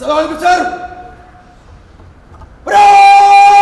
Assalamualaikum sir. Prof.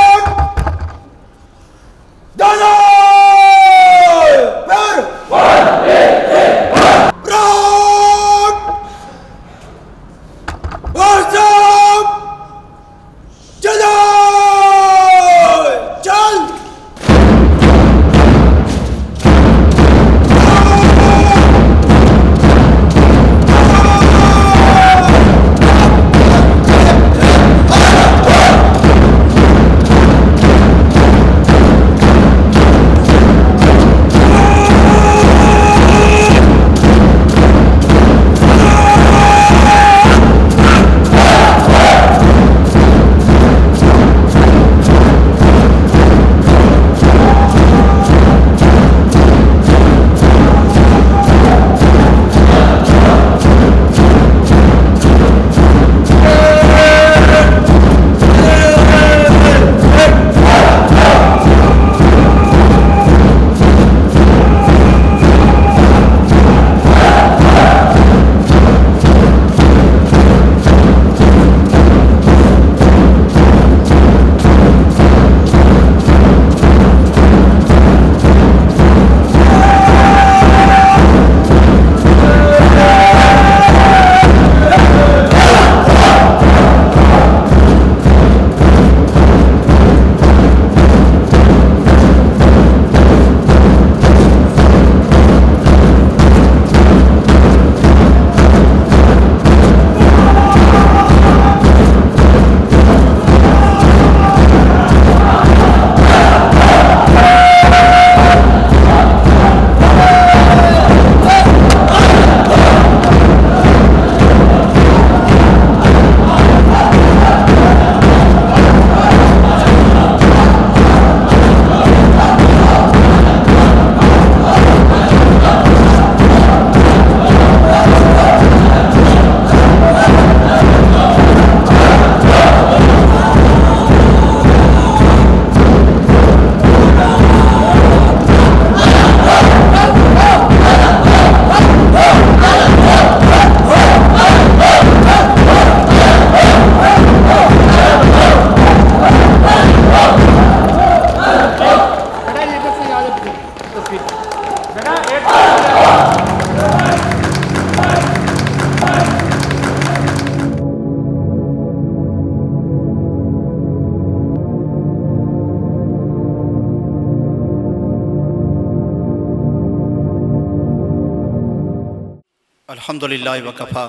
الحمدللہ وکفا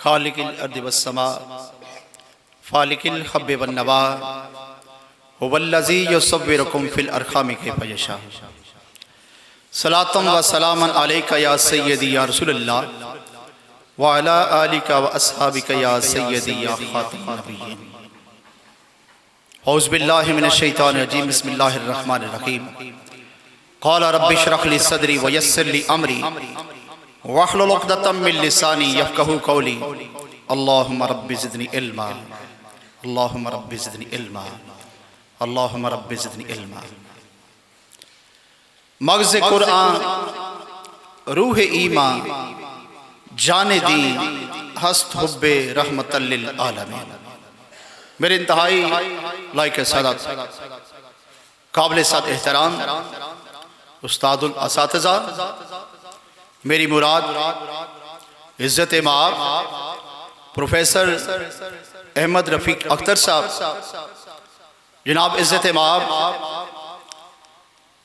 خالق الارض والسماء فالق الحب والنوا هو الذی یصورکم فی الارحام کیف یشاء صلاۃ و سلاما علیک یا سیدی یا رسول اللہ وعلی آلک و اصحابک یا سیدی یا خاتم النبیین اعوذ باللہ من الشیطان الرجیم بسم اللہ الرحمن الرحیم قال رب اشرح لی صدری ویسر لی امری واحلل عقدۃ من لسانی یفقہوا قولی اللہم رب زدنی علما اللہم رب زدنی علما اللہم رب زدنی علما۔ مغز قرآن، روح ایمان، جان دین، ہست حب رحمت للعالمین۔ میرے انتہائی لائق سادات، قابل صد احترام استاد الاساتذہ، میری مراد عزت مآب پروفیسر احمد رفیق اختر صاحب، جناب عزت مآب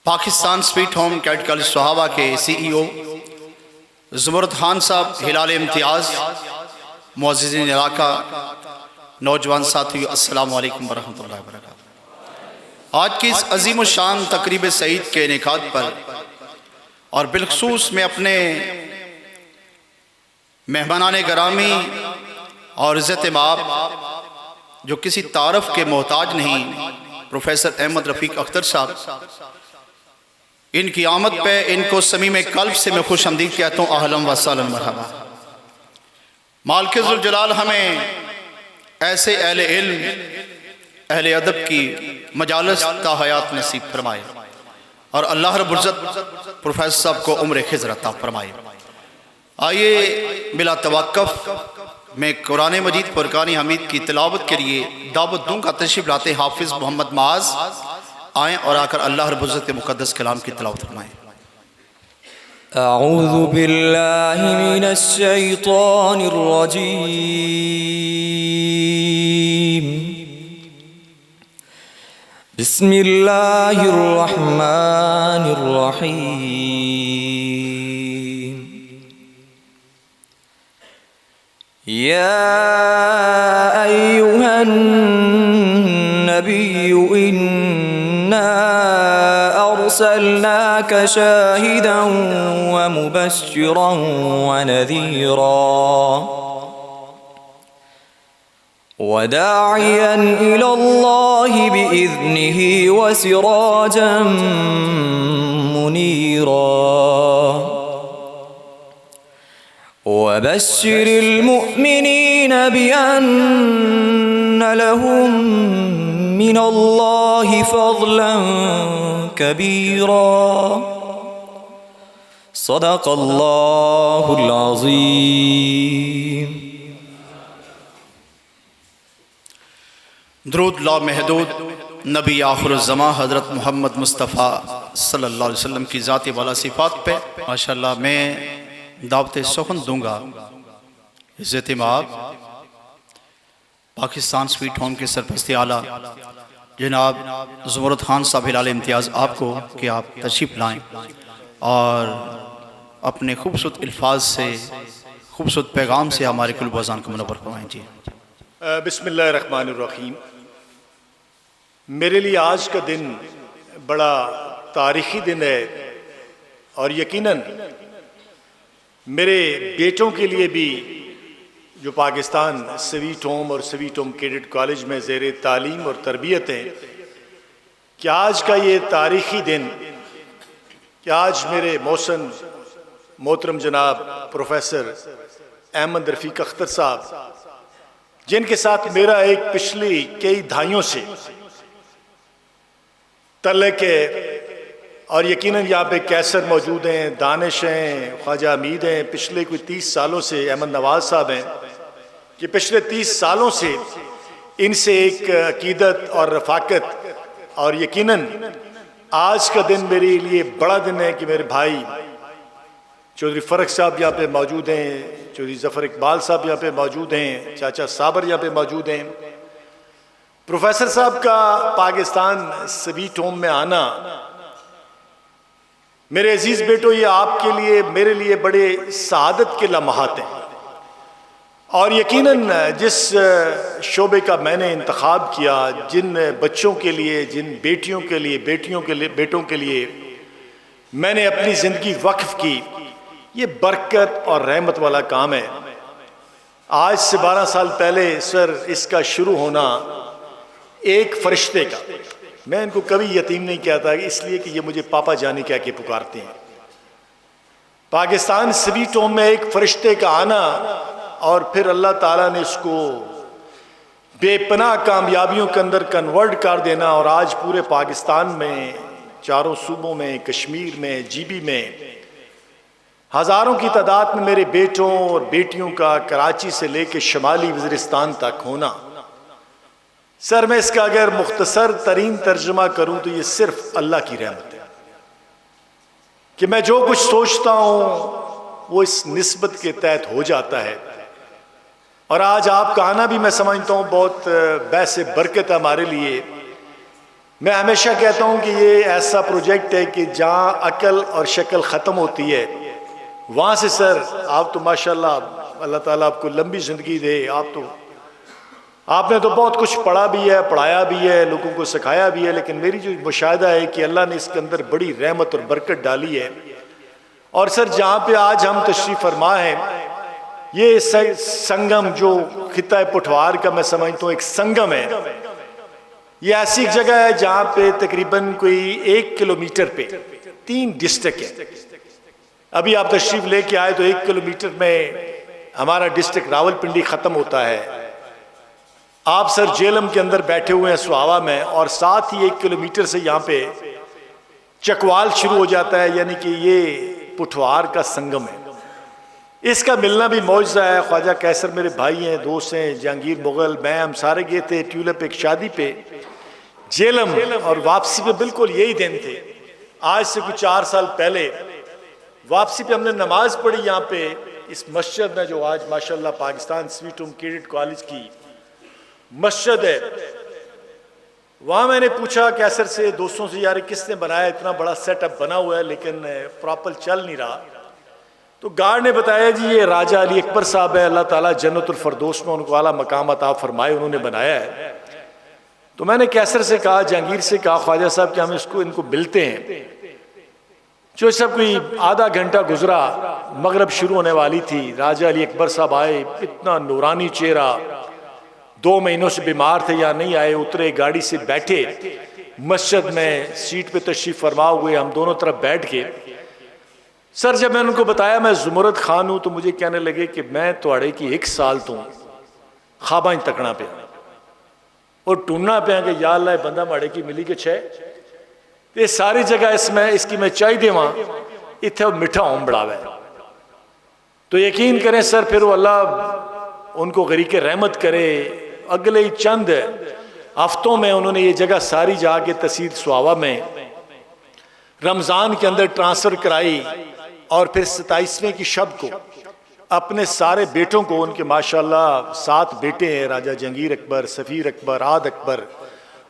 Pakistan sweet home cadet college Sahawa کے سی ای او زمرد خان صاحب، ہلال-e-امتیاز، معززین علاقہ، نوجوان ساتھیو، السلام علیکم ورحمۃ اللہ وبرکاتہ۔ آج کی اس عظیم الشان تقریب سعید کے انعقاد پر اور بالخصوص میں اپنے مہمانان گرامی اور عزت مآب جو کسی تعارف کے محتاج نہیں، پروفیسر احمد رفیق اختر صاحب، ان کی آمد پہ ان کو صمیم قلب سے میں خوش آمدید کہتا ہوں، اہلا و سہلا مرحبا۔ مالک ذوالجلال ہمیں ایسے اہل علم، اہل ادب کی مجالس تا حیات نصیب فرمائے اور اللہ رب العزت پروفیسر صاحب کو عمر خضر عطا فرمائے۔ آئیے بلا توقف میں قرآن مجید فرقان حمید کی تلاوت کے لیے دعوت دوں گا، تشریف لاتے حافظ محمد معاذ آئیں اور آ کر اللہ رب العزت کے مقدس کلام کی تلاوت فرمائیں۔ اعوذ باللہ من الشیطان الرجیم، بسم اللہ الرحمن الرحیم۔ یا ایہا النبی انا ارسلناک شاہدا ومبشرا ونذیرا وداعیا الی اللہ بإذنہ وسراجا منیرا وبشر المؤمنین بأن لهم من اللہ فضلا کبیرا صدق اللہ العظیم۔ درود لامحدود نبی آخر الزمان حضرت محمد مصطفیٰ صلی اللہ علیہ وسلم کی ذاتی والا صفات پہ ماشاءاللہ میں دعوت سخن دوں گا۔ عزت مآب پاکستان سویٹ ہوم کے سرپرستی اعلیٰ جناب زمرد خان صاحب ہلال-e-امتیاز آپ کو کہ آپ تشریف لائیں اور اپنے خوبصورت الفاظ سے، خوبصورت پیغام سے ہمارے قلوب و اذان کو منور فرمائیں۔ جی بسم اللہ الرحمن الرحیم۔ میرے لیے آج کا دن بڑا تاریخی دن ہے اور یقیناً میرے بیٹوں کے لیے بھی جو پاکستان سویٹ ہوم اور سویٹ ہوم کیڈٹ کالج میں زیر تعلیم اور تربیت ہیں، کہ آج کا یہ تاریخی دن کہ آج میرے محسن محترم جناب پروفیسر احمد رفیق اختر صاحب، جن کے ساتھ میرا ایک پچھلی کئی دہائیوں سے تعلق ہے، اور یقیناً یہاں پہ کیسر موجود ہیں، دانش ہیں، خواجہ حمید ہیں، پچھلے کوئی 30 سالوں سے احمد نواز صاحب ہیں، کہ پچھلے 30 سالوں سے ان سے ایک عقیدت اور رفاقت، اور یقیناً آج کا دن میرے لیے بڑا دن ہے کہ میرے بھائی چودھری فرق صاحب یہاں پہ موجود ہیں، چودھری ظفر اقبال صاحب یہاں پہ موجود ہیں، چاچا صابر یہاں پہ موجود ہیں۔ پروفیسر صاحب کا پاکستان سویٹ ہوم میں آنا میرے عزیز بیٹو، یہ آپ کے لیے میرے لیے بڑے سعادت کے لمحات ہیں، اور یقیناً جس شعبے کا میں نے انتخاب کیا، جن بچوں کے لیے، جن بیٹیوں کے لیے، بیٹوں کے لیے میں نے اپنی زندگی وقف کی، یہ برکت اور رحمت والا کام ہے۔ آج سے 12 سال پہلے سر اس کا شروع ہونا ایک فرشتے کا، میں ان کو کبھی یتیم نہیں کہتا، اس لیے کہ یہ مجھے پاپا جانی کہہ کے پکارتے ہیں۔ پاکستان سویٹ ہوم میں ایک فرشتے کا آنا، اور پھر اللہ تعالیٰ نے اس کو بے پناہ کامیابیوں کے اندر کنورٹ کر دینا، اور آج پورے پاکستان میں، چاروں صوبوں میں، کشمیر میں، جی بی میں ہزاروں کی تعداد میں میرے بیٹوں اور بیٹیوں کا کراچی سے لے کے شمالی وزیرستان تک ہونا، سر میں اس کا اگر مختصر ترین ترجمہ کروں تو یہ صرف اللہ کی رحمت ہے کہ میں جو کچھ سوچتا ہوں وہ اس نسبت کے تحت ہو جاتا ہے۔ اور آج آپ کا آنا بھی میں سمجھتا ہوں بہت باعث برکت ہے ہمارے لیے۔ میں ہمیشہ کہتا ہوں کہ یہ ایسا پروجیکٹ ہے کہ جہاں عقل اور شکل ختم ہوتی ہے، وہاں سے سر آپ تو ماشاءاللہ اللہ تعالیٰ آپ کو لمبی زندگی دے، آپ نے تو بہت کچھ پڑھا بھی ہے، پڑھایا بھی ہے، لوگوں کو سکھایا بھی ہے، لیکن میری جو مشاہدہ ہے کہ اللہ نے اس کے اندر بڑی رحمت اور برکت ڈالی ہے۔ اور سر جہاں پہ آج ہم تشریف فرما ہیں، یہ سنگم جو خطہ پٹھوار کا میں سمجھتا ہوں ایک سنگم ہے، یہ ایسی ایک جگہ ہے جہاں پہ تقریباً کوئی 1 کلومیٹر پہ 3 ڈسٹرکٹ ہیں۔ ابھی آپ تشریف لے کے آئے تو 1 کلومیٹر میں ہمارا ڈسٹرکٹ راول پنڈی ختم ہوتا ہے، آپ سر جیلم کے اندر بیٹھے ہوئے ہیں سہاوا میں، اور ساتھ ہی 1 کلومیٹر سے یہاں پہ چکوال شروع ہو جاتا ہے، یعنی کہ یہ پٹھوار کا سنگم ہے۔ اس کا ملنا بھی معجزہ ہے۔ خواجہ کیسر میرے بھائی ہیں، دوست ہیں، جہانگیر مغل، میں، ہم سارے گئے تھے ٹیولپ ایک شادی پہ جیلم، اور واپسی پہ بالکل یہی دن تھے، آج سے کچھ 4 سال پہلے۔ واپسی پہ ہم نے نماز پڑھی یہاں پہ اس مسجد میں، جو آج ماشاءاللہ Pakistan sweet home cadet college کی مسجد ہے۔ وہاں میں نے پوچھا کیسر سے، دوستوں سے، یار کس نے بنایا، اتنا بڑا سیٹ اپ بنا ہوا ہے لیکن پراپر چل نہیں رہا۔ تو گارڈ نے بتایا جی یہ راجہ علی اکبر صاحب ہے، اللہ تعالیٰ جنت الفردوس میں ان کو اعلیٰ مقام عطا فرمائے، انہوں نے بنایا ہے۔ تو میں نے کیسر سے کہا، جہانگیر سے کہا، خواجہ صاحب کہ ہم ان کو ملتے ہیں۔ جو سب کوئی آدھا گھنٹہ گزرا، مغرب شروع ہونے والی تھی، راجہ علی اکبر صاحب آئے، اتنا نورانی چہرہ، 2 مہینوں سے بیمار تھے یا نہیں آئے، اترے گاڑی سے بیٹھے مسجد میں سیٹ پہ تشریف فرما ہوئے، ہم دونوں طرف بیٹھ کے سر جب میں ان کو بتایا میں زمرد خان ہوں، تو مجھے کہنے لگے کہ میں توڑے کی 1 سال تو خواباں تکنا پہ اور ٹوننا پہ کہ یا اللہ بندہ ماڑے کی ملی کے چھے، یہ ساری جگہ اس کی میں چاہی دے وہاں اتھے مٹھا ہوں بڑا ہے۔ تو یقین کریں سر پھر وہ اللہ ان کو غریق رحمت کرے، اگلے چند ہفتوں میں انہوں نے یہ جگہ ساری جا کے تحصیل سہاوا میں رمضان کے اندر ٹرانسفر کرائی، اور پھر 27ویں کی شب کو اپنے سارے بیٹوں کو، ان کے ماشاءاللہ 7 بیٹے ہیں، راجہ جہانگیر اکبر، سفیر اکبر، عاد اکبر،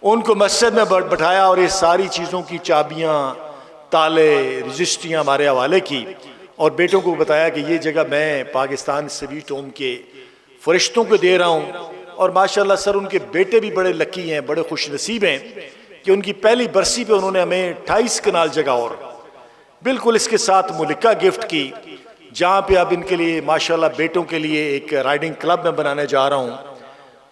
ان کو مسجد میں بٹھایا اور یہ ساری چیزوں کی چابیاں، تالے، رجسٹریاں ہمارے حوالے کی، اور بیٹوں کو بتایا کہ یہ جگہ میں پاکستان سویٹ ہوم کے فرشتوں کو دے رہا ہوں۔ اور ماشاءاللہ سر ان کے بیٹے بھی بڑے لکی ہیں، بڑے خوش نصیب ہیں کہ ان کی پہلی برسی پہ انہوں نے ہمیں 28 کنال جگہ اور بالکل اس کے ساتھ ملکہ گفٹ کی، جہاں پہ اب ان کے لیے ماشاءاللہ بیٹوں کے لیے ایک رائڈنگ کلب میں بنانے جا رہا ہوں۔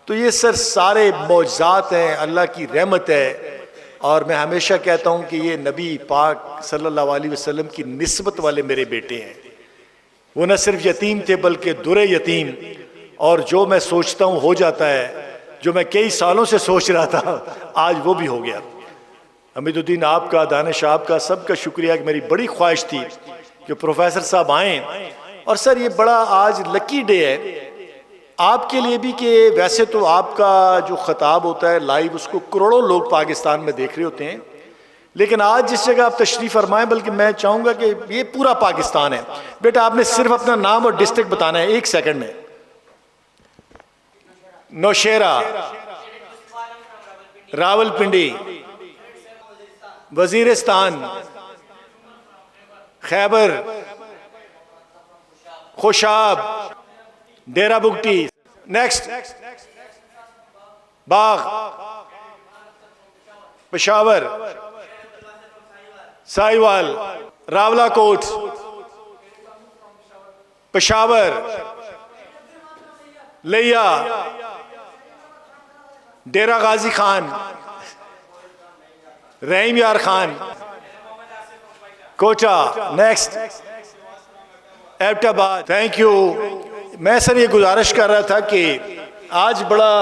تو یہ سر سارے معجزات ہیں، اللہ کی رحمت ہے، اور میں ہمیشہ کہتا ہوں کہ یہ نبی پاک صلی اللہ علیہ وسلم کی نسبت والے میرے بیٹے ہیں۔ وہ نہ صرف یتیم تھے بلکہ در یتیم، اور جو میں سوچتا ہوں ہو جاتا ہے، جو میں کئی سالوں سے سوچ رہا تھا آج وہ بھی ہو گیا۔ حمید الدین آپ کا، دانش آپ کا، سب کا شکریہ کہ میری بڑی خواہش تھی کہ پروفیسر صاحب آئیں، اور سر یہ بڑا آج لکی ڈے ہے آپ کے لیے بھی کہ ویسے تو آپ کا جو خطاب ہوتا ہے لائیو اس کو کروڑوں لوگ پاکستان میں دیکھ رہے ہوتے ہیں، لیکن آج جس جگہ آپ تشریف فرمائیں، بلکہ میں چاہوں گا کہ یہ پورا پاکستان ہے۔ بیٹا آپ نے صرف اپنا نام اور ڈسٹرکٹ بتانا ہے 1 سیکنڈ میں۔ نوشیرہ، راول پنڈی، وزیرستان، خیبر, خوشاب, ڈیرہ بگٹی. نیکسٹ باغ, پشاور, ساہیوال, راولہ کوٹ, پشاور, لیا, ڈیرہ غازی خان, رحیم یار خان, کوٹا. نیکسٹ ایبٹ آباد. Thank you. میں سر یہ گزارش کر رہا تھا کہ آج بڑا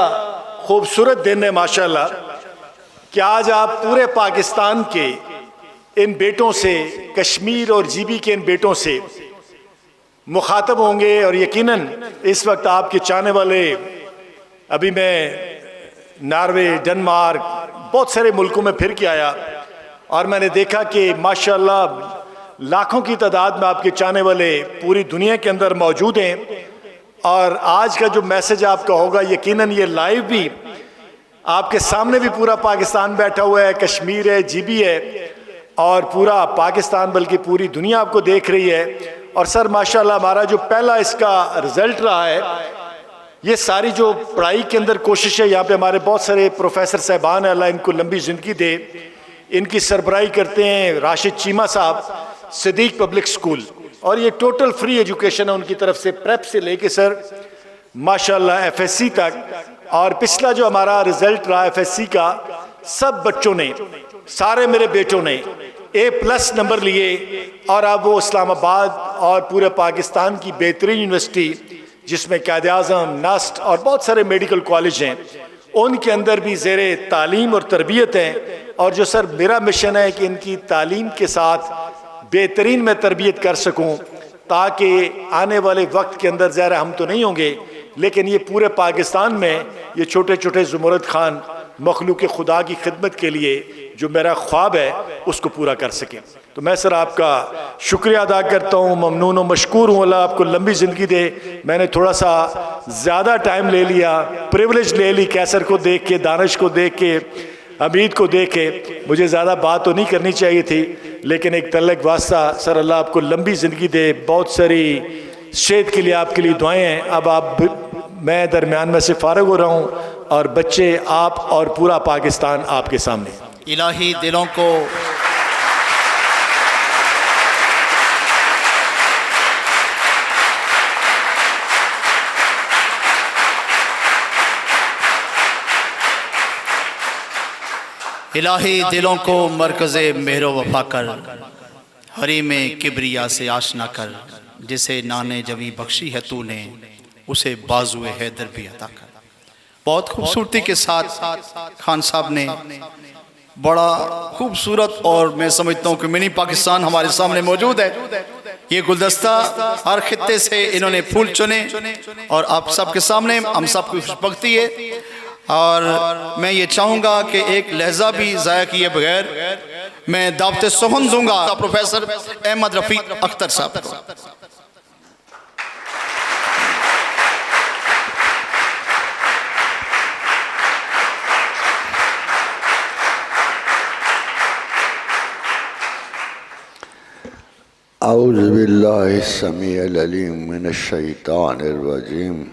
خوبصورت دن ہے ماشاءاللہ کہ آج آپ پورے پاکستان کے ان بیٹوں سے, کشمیر اور جی بی کے ان بیٹوں سے مخاطب ہوں گے, اور یقیناً اس وقت آپ کے چاہنے والے, ابھی میں ناروے, ڈنمارک, بہت سارے ملکوں میں پھر کے آیا اور میں نے دیکھا کہ ماشاءاللہ لاکھوں کی تعداد میں آپ کے چاہنے والے پوری دنیا کے اندر موجود ہیں. اور آج کا جو میسج آپ کا ہوگا یقیناً یہ لائیو بھی آپ کے سامنے بھی پورا پاکستان بیٹھا ہوا ہے, کشمیر ہے, جی بی ہے, اور پورا پاکستان بلکہ پوری دنیا آپ کو دیکھ رہی ہے. اور سر ماشاءاللہ ہمارا جو پہلا اس کا رزلٹ رہا ہے, یہ ساری جو پڑھائی کے اندر کوشش ہے, یہاں پہ ہمارے بہت سارے پروفیسر صاحبان ہیں, اللہ ان کو لمبی زندگی دے, ان کی سربراہی کرتے ہیں راشد چیمہ صاحب, صدیق پبلک سکول, اور یہ ٹوٹل فری ایجوکیشن ہے ان کی طرف سے, پریپ سے لے کے سر ماشاءاللہ ایف ایس سی تک. اور پچھلا جو ہمارا رزلٹ رہا ایف ایس سی کا, سب بچوں نے, سارے میرے بیٹوں نے A+ نمبر لیے, اور اب وہ اسلام آباد اور پورے پاکستان کی بہترین یونیورسٹی جس میں قائد اعظم, نسٹ اور بہت سارے میڈیکل کالج ہیں, ان کے اندر بھی زیر تعلیم اور تربیت ہیں. اور جو سر میرا مشن ہے کہ ان کی تعلیم کے ساتھ بہترین میں تربیت کر سکوں, تاکہ آنے والے وقت کے اندر ظاہر ہم تو نہیں ہوں گے لیکن یہ پورے پاکستان میں یہ چھوٹے چھوٹے زمرد خان مخلوق خدا کی خدمت کے لیے جو میرا خواب ہے اس کو پورا کر سکیں. تو میں سر آپ کا شکریہ ادا کرتا ہوں, ممنون و مشکور ہوں, اللہ آپ کو لمبی زندگی دے. میں نے تھوڑا سا زیادہ ٹائم لے لیا, پریولیج لے لی, کیسر کو دیکھ کے, دانش کو دیکھ کے, حمید کو دیکھ کے. مجھے زیادہ بات تو نہیں کرنی چاہیے تھی, لیکن ایک تعلق واسطہ سر, اللہ آپ کو لمبی زندگی دے, بہت ساری صحت کے لیے آپ کے لیے دعائیں ہیں. اب آپ, میں درمیان میں سے فارغ ہو رہا ہوں, اور بچے آپ اور پورا پاکستان آپ کے سامنے. الہی دلوں کو الہی دلوں کو مرکز مہر و وفا کر, حریم کبریا سے آشنا کر. جسے نانے جوی بخشی ہے تو نے, اسے بازو حیدر بھی عطا کر. بہت خوبصورتی کے ساتھ خان صاحب نے بڑا خوبصورت, اور میں سمجھتا ہوں کہ منی پاکستان ہمارے سامنے موجود ہے. یہ گلدستہ ہر خطے سے انہوں نے پھول چنے, اور آپ سب کے سامنے ہم سب کی خوشبختی ہے. اور میں یہ چاہوں گا کہ ایک لہجہ بھی ضائع کیے بغیر میں دعوت سخن دوں گا پروفیسر احمد رفیق اختر صاحب کو. اعوذ باللہ السمیع العلیم من الشیطان الرجیم.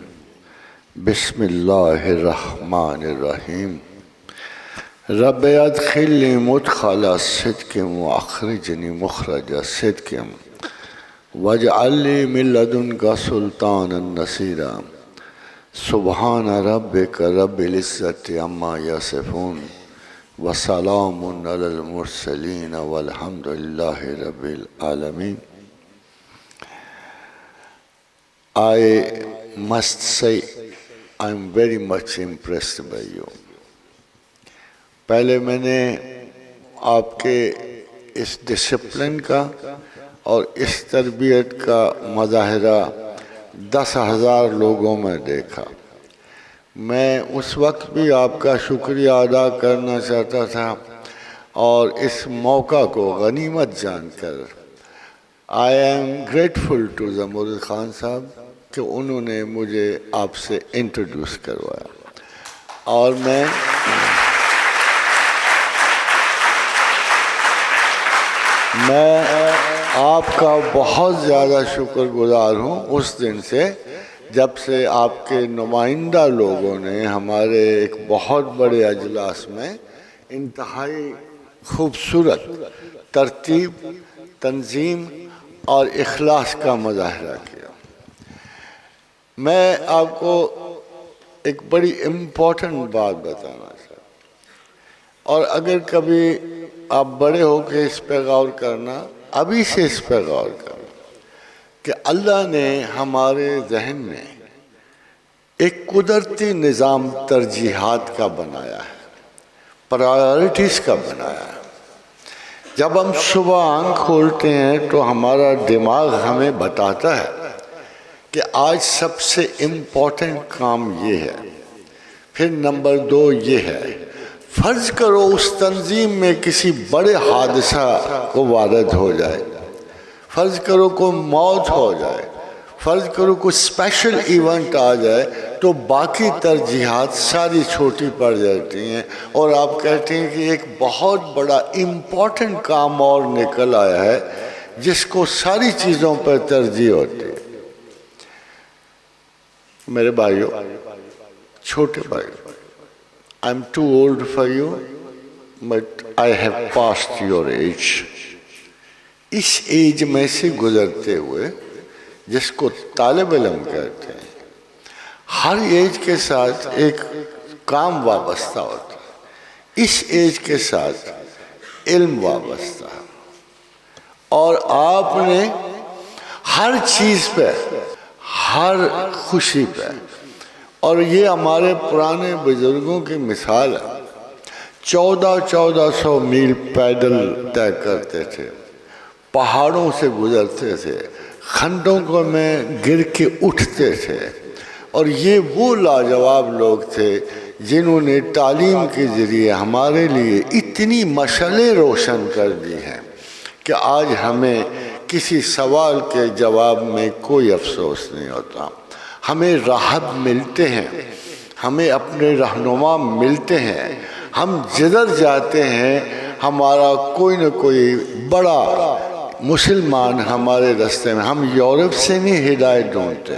بسم اللہ الرحمن الرحیم. رب ادخلنی مدخل صدق واخرجنی مخرج صدق واجعل لی من لدنک سلطانا نصیرا. سبحان ربک رب العزة عما یصفون وسلام علی المرسلین والحمد للہ رب العالمین. I must say I'm very much impressed by you. پہلے میں نے آپ کے اس ڈسپلن کا اور اس تربیت کا مظاہرہ 10,000 لوگوں میں دیکھا. میں اس وقت بھی آپ کا شکریہ ادا کرنا چاہتا تھا, اور اس موقع کو غنیمت جان کر I am grateful to زمرد خان صاحب کہ انہوں نے مجھے آپ سے انٹروڈیوس کروایا. اور میں آپ کا بہت زیادہ شکر گزار ہوں اس دن سے جب سے آپ کے نمائندہ لوگوں نے ہمارے ایک بہت بڑے اجلاس میں انتہائی خوبصورت ترتیب، تنظیم اور اخلاص کا مظاہرہ کیا۔ میں آپ کو ایک بڑی امپورٹنٹ بات بتانا چاہتا ہوں، اور اگر کبھی آپ بڑے ہو کے اس پہ غور کرنا، ابھی سے اس پہ غور کرنا کہ اللہ نے ہمارے ذہن میں ایک قدرتی نظام ترجیحات کا بنایا ہے، پرائیورٹیز کا بنایا ہے۔ جب ہم صبح آنکھ کھولتے ہیں تو ہمارا دماغ ہمیں بتاتا ہے کہ آج سب سے امپورٹنٹ کام یہ ہے، پھر نمبر 2 یہ ہے۔ فرض کرو اس تنظیم میں کسی بڑے حادثہ کو وارد ہو جائے، فرض کرو کوئی موت ہو جائے، فرض کرو کوئی اسپیشل ایونٹ آ جائے، تو باقی ترجیحات ساری چھوٹی پڑ جاتی ہیں، اور آپ کہتے ہیں کہ ایک بہت بڑا امپورٹنٹ کام اور نکل آیا ہے جس کو ساری چیزوں پر ترجیح ہوتی ہے۔ میرے بھائیو، چھوٹے بھائیو، I'm too old for you, but I have passed your age. اس ایج میں سے گزرتے ہوئے جس کو طالب علم کہتے ہیں، ہر ایج کے ساتھ ایک کام وابستہ ہوتا ہے، اس ایج کے ساتھ علم وابستہ ہے، اور آپ نے ہر چیز پہ، ہر خوشی پہ، اور یہ ہمارے پرانے بزرگوں کی مثال ہے، 1400 میل پیدل طے کرتے تھے، پہاڑوں سے گزرتے تھے، کھڈوں کو میں گر کے اٹھتے تھے، اور یہ وہ لاجواب لوگ تھے جنہوں نے تعلیم کے ذریعے ہمارے لیے اتنی مشعلیں روشن کر دی ہیں کہ آج ہمیں کسی سوال کے جواب میں کوئی افسوس نہیں ہوتا۔ ہمیں راحت ملتے ہیں، ہمیں اپنے رہنما ملتے ہیں، ہم جدھر جاتے ہیں ہمارا کوئی نہ کوئی بڑا مسلمان ہمارے راستے میں، ہم یورپ سے نہیں ہدایت ڈھونڈتے۔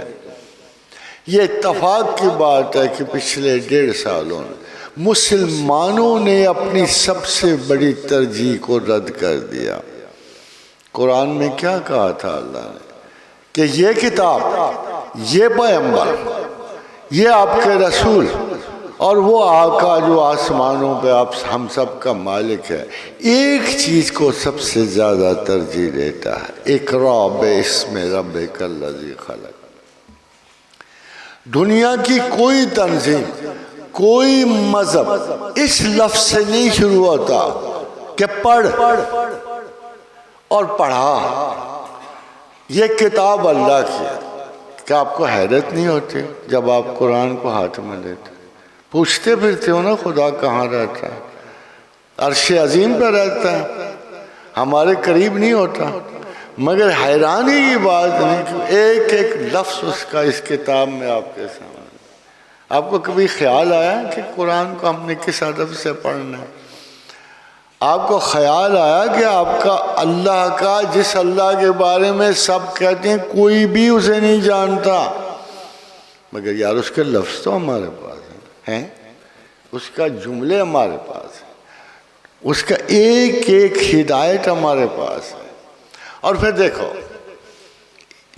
یہ اتفاق کی بات ہے کہ پچھلے 1.5 سالوں میں مسلمانوں نے اپنی سب سے بڑی ترجیح کو رد کر دیا۔ قرآن میں کیا کہا تھا اللہ نے کہ یہ کتاب، یہ پیغمبر، یہ آپ کے رسول اور وہ آقا جو آسمانوں پہ آپ ہم سب کا مالک ہے، ایک چیز کو سب سے زیادہ ترجیح دیتا ہے، اقرأ باسم ربک الذی خلق۔ دنیا کی کوئی تنظیم، کوئی مذہب اس لفظ سے نہیں شروع ہوتا کہ پڑھ اور پڑھا، یہ کتاب اللہ کی ہے۔ کیا آپ کو حیرت نہیں ہوتی جب آپ قرآن کو ہاتھ میں لیتے، پوچھتے پھرتے ہو نا خدا کہاں رہتا ہے؟ عرش عظیم پہ رہتا ہے، ہمارے قریب نہیں ہوتا، مگر حیرانی کی بات نہیں کہ ایک ایک لفظ اس کا اس کتاب میں آپ کے سامنے۔ آپ کو کبھی خیال آیا کہ قرآن کو ہم نے کس ادب سے پڑھنا ہے؟ آپ کو خیال آیا کہ آپ کا اللہ کا، جس اللہ کے بارے میں سب کہتے ہیں کوئی بھی اسے نہیں جانتا، مگر یار اس کے لفظ تو ہمارے پاس ہیں، اس کا جملے ہمارے پاس ہیں، اس کا ایک ایک ہدایت ہمارے پاس ہے۔ اور پھر دیکھو،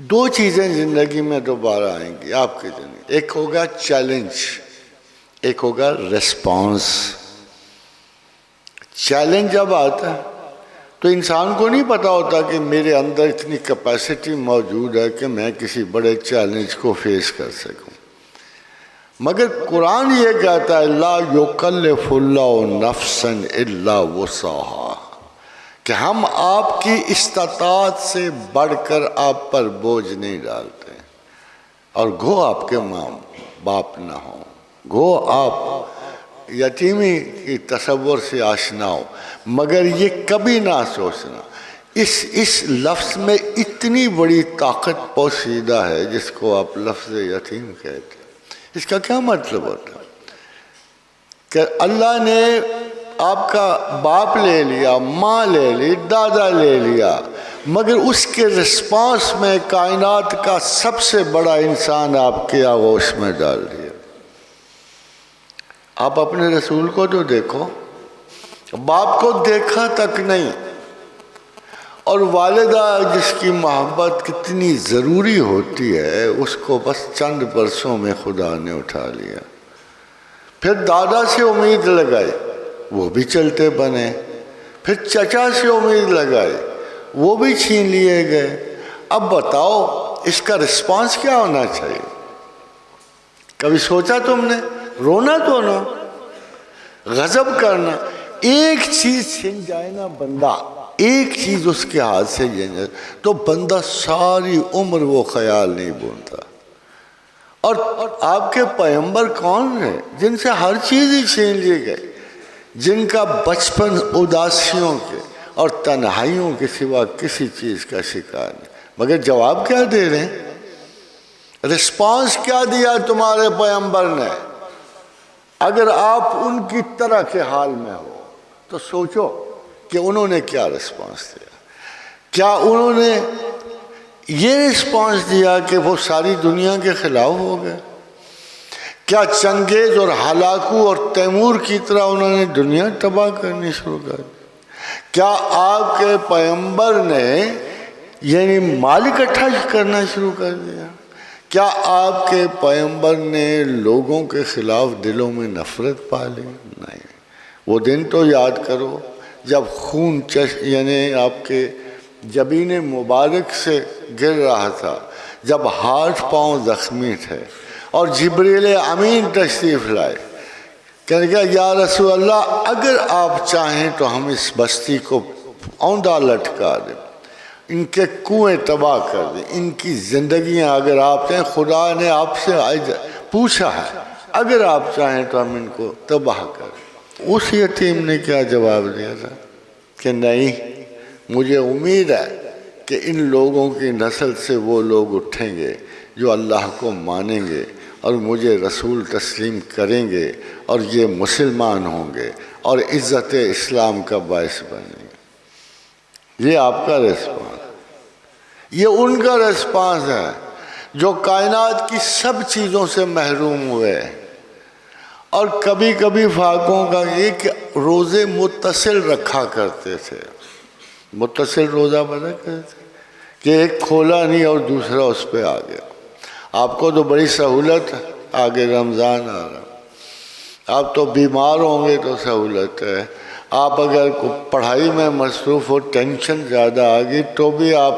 2 چیزیں زندگی میں دوبارہ آئیں گی آپ کی زندگی، ایک ہوگا چیلنج، ایک ہوگا ریسپانس۔ چیلنج جب آتا ہے تو انسان کو نہیں پتا ہوتا کہ میرے اندر اتنی کیپیسٹی موجود ہے کہ میں کسی بڑے چیلنج کو فیس کر سکوں، مگر قرآن یہ کہتا ہے لا یکلف اللہ نفسا الا وسعہا، کہ ہم آپ کی استطاعت سے بڑھ کر آپ پر بوجھ نہیں ڈالتے، اور گو آپ کے ماں باپ نہ ہوں، گو آپ یتیمی کی تصور سے آشنا ہو، مگر یہ کبھی نہ سوچنا اس لفظ میں اتنی بڑی طاقت پوشیدہ ہے جس کو آپ لفظ یتیم کہتے ہیں۔ اس کا کیا مطلب ہوتا ہے کہ اللہ نے آپ کا باپ لے لیا، ماں لے لی، دادا لے لیا، مگر اس کے رسپانس میں کائنات کا سب سے بڑا انسان آپ کے آغوش میں ڈال دیا. آپ اپنے رسول کو تو دیکھو، باپ کو دیکھا تک نہیں، اور والدہ جس کی محبت کتنی ضروری ہوتی ہے اس کو بس چند برسوں میں خدا نے اٹھا لیا. پھر دادا سے امید لگائی، وہ بھی چلتے بنے. پھر چچا سے امید لگائی، وہ بھی چھین لیے گئے. اب بتاؤ اس کا رسپانس کیا ہونا چاہیے؟ کبھی سوچا تم نے؟ رونا تو نہ، غضب کرنا. ایک چیز چھن جائے نا بندہ، ایک چیز اس کے ہاتھ سے چھن جائے تو بندہ ساری عمر وہ خیال نہیں بھولتا. اور آپ کے پیغمبر کون ہیں جن سے ہر چیز ہی چھین لی گئی، جن کا بچپن اداسیوں کے اور تنہائیوں کے سوا کسی چیز کا شکار نہیں، مگر جواب کیا دے رہے ہیں؟ رسپانس کیا دیا تمہارے پیغمبر نے؟ اگر آپ ان کی طرح کے حال میں ہو تو سوچو کہ انہوں نے کیا رسپانس دیا. کیا انہوں نے یہ رسپانس دیا کہ وہ ساری دنیا کے خلاف ہو گئے؟ کیا چنگیز اور ہلاکو اور تیمور کی طرح انہوں نے دنیا تباہ کرنی شروع کر دی؟ کیا آپ کے پیغمبر نے یعنی مال اکٹھا کرنا شروع کر دیا؟ کیا آپ کے پیغمبر نے لوگوں کے خلاف دلوں میں نفرت پالی؟ نہیں. وہ دن تو یاد کرو جب خون یعنی آپ کے جبین مبارک سے گر رہا تھا، جب ہاتھ پاؤں زخمی تھے اور جبریل امین تشریف لائے، کہنے لگا یا رسول اللہ اگر آپ چاہیں تو ہم اس بستی کو اوندا لٹکا دیں، ان کے کنویں تباہ کر دیں، ان کی زندگیاں اگر آپ چاہیں، خدا نے آپ سے پوچھا ہے اگر آپ چاہیں تو ہم ان کو تباہ کر دیں. اس یتیم نے کیا جواب دیا تھا کہ نہیں، مجھے امید ہے کہ ان لوگوں کی نسل سے وہ لوگ اٹھیں گے جو اللہ کو مانیں گے اور مجھے رسول تسلیم کریں گے اور یہ مسلمان ہوں گے اور عزت اسلام کا باعث بنیں گے. یہ آپ کا رسپانس، یہ ان کا رسپانس ہے جو کائنات کی سب چیزوں سے محروم ہوئے. اور کبھی کبھی فاقوں کا ایک روزے متصل رکھا کرتے تھے. متصل روزہ بنا کرتے تھے کہ ایک کھولا نہیں اور دوسرا اس پہ آ گیا. آپ کو تو بڑی سہولت ہے، آگے رمضان آ رہا، آپ تو بیمار ہوں گے تو سہولت ہے. آپ اگر پڑھائی میں مصروف ہو، ٹینشن زیادہ آ گئی تو بھی آپ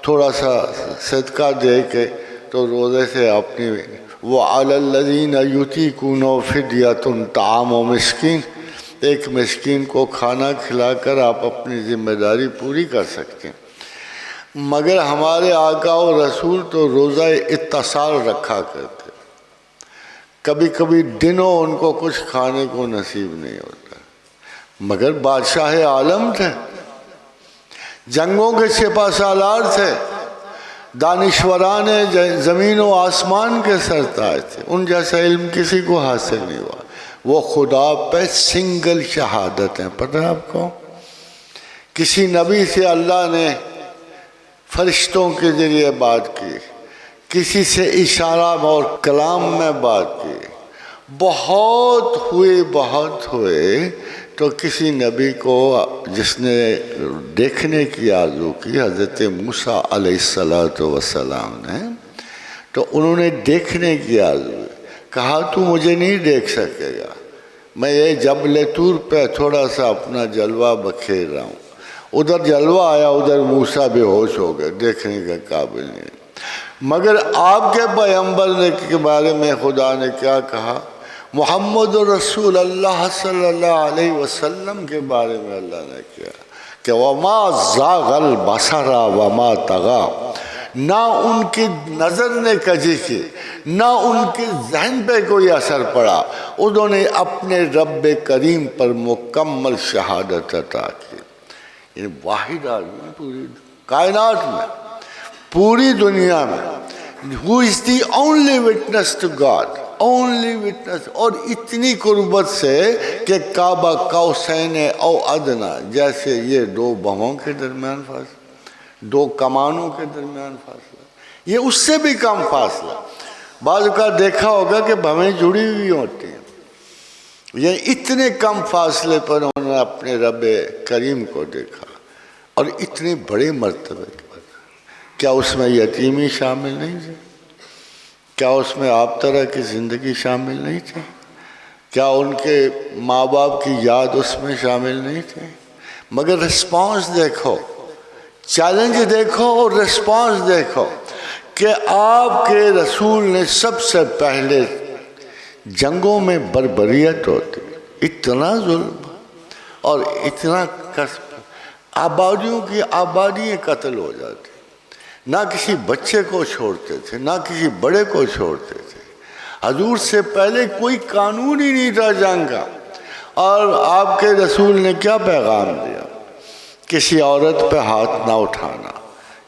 تھوڑا سا صدقہ دے کے تو روزے سے اپنی وَعَلَى الَّذِينَ يُطِيقُونَهُ فِدْيَةٌ طَعَامُ مِسْكِينٍ، ایک مسکین کو کھانا کھلا کر آپ اپنی ذمہ داری پوری کر سکتے ہیں. مگر ہمارے آقا و رسول تو روزہ اتصال رکھا کرتے، کبھی کبھی دنوں ان کو کچھ کھانے کو نصیب نہیں ہوتا، مگر بادشاہ عالم تھے، جنگوں کے سپہ سالار تھے، دانشوران زمین و آسمان کے سرتاج تھے. ان جیسا علم کسی کو حاصل نہیں ہوا. وہ خدا پہ سنگل شہادت ہیں. پتہ ہے آپ کو کسی نبی سے اللہ نے فرشتوں کے ذریعے بات کی، کسی سے اشارہ اور کلام میں بات کی، بہت ہوئے تو کسی نبی کو جس نے دیکھنے کی آرزو کی، حضرت موسیٰ علیہ السلام نے، تو انہوں نے دیکھنے کی آرزو کہا تو مجھے نہیں دیکھ سکے گا، میں یہ جبل طور پہ تھوڑا سا اپنا جلوہ بکھیر رہا ہوں. ادھر جلوہ آیا، ادھر موسیٰ بے ہوش ہو گئے، دیکھنے کے قابل نہیں. مگر آپ کے پیغمبر کے بارے میں خدا نے کیا کہا؟ محمد رسول اللہ صلی اللہ علیہ وسلم کے بارے میں اللہ نے کیا کہ وَمَا زَاغَ الْبَصَرَ وَمَا طَغَى، نہ ان کی نظر نے کجی کی، نہ ان کے ذہن پہ کوئی اثر پڑا، انہوں نے اپنے رب کریم پر مکمل شہادت عطا کی. یعنی واحد آدمی پوری کائنات میں، پوری دنیا میں، who is the only witness to God، only witness، اور اتنی قربت سے کہ کعبہ قوسین او ادنا، جیسے یہ دو بہوں کے درمیان فاصلہ، دو کمانوں کے درمیان فاصلہ، یہ اس سے بھی کم فاصلہ۔ بعض اوقات دیکھا ہوگا کہ بھویں جڑی ہوئی ہوتی ہیں، یہ اتنے کم فاصلے پر انہوں نے اپنے رب کریم کو دیکھا، اور اتنے بڑے مرتبے کے بعد کیا اس میں یتیمی شامل نہیں تھی؟ کیا اس میں آپ طرح کی زندگی شامل نہیں تھی؟ کیا ان کے ماں باپ کی یاد اس میں شامل نہیں تھی؟ مگر رسپانس دیکھو، چیلنج دیکھو اور رسپانس دیکھو کہ آپ کے رسول نے سب سے پہلے جنگوں میں بربریت ہوتی، اتنا ظلم اور اتنا کسب، آبادیوں کی آبادیاں قتل ہو جاتی، نہ کسی بچے کو چھوڑتے تھے، نہ کسی بڑے کو چھوڑتے تھے۔ حضور سے پہلے کوئی قانون ہی نہیں تھا جنگ کا، اور آپ کے رسول نے کیا پیغام دیا؟ کسی عورت پہ ہاتھ نہ اٹھانا،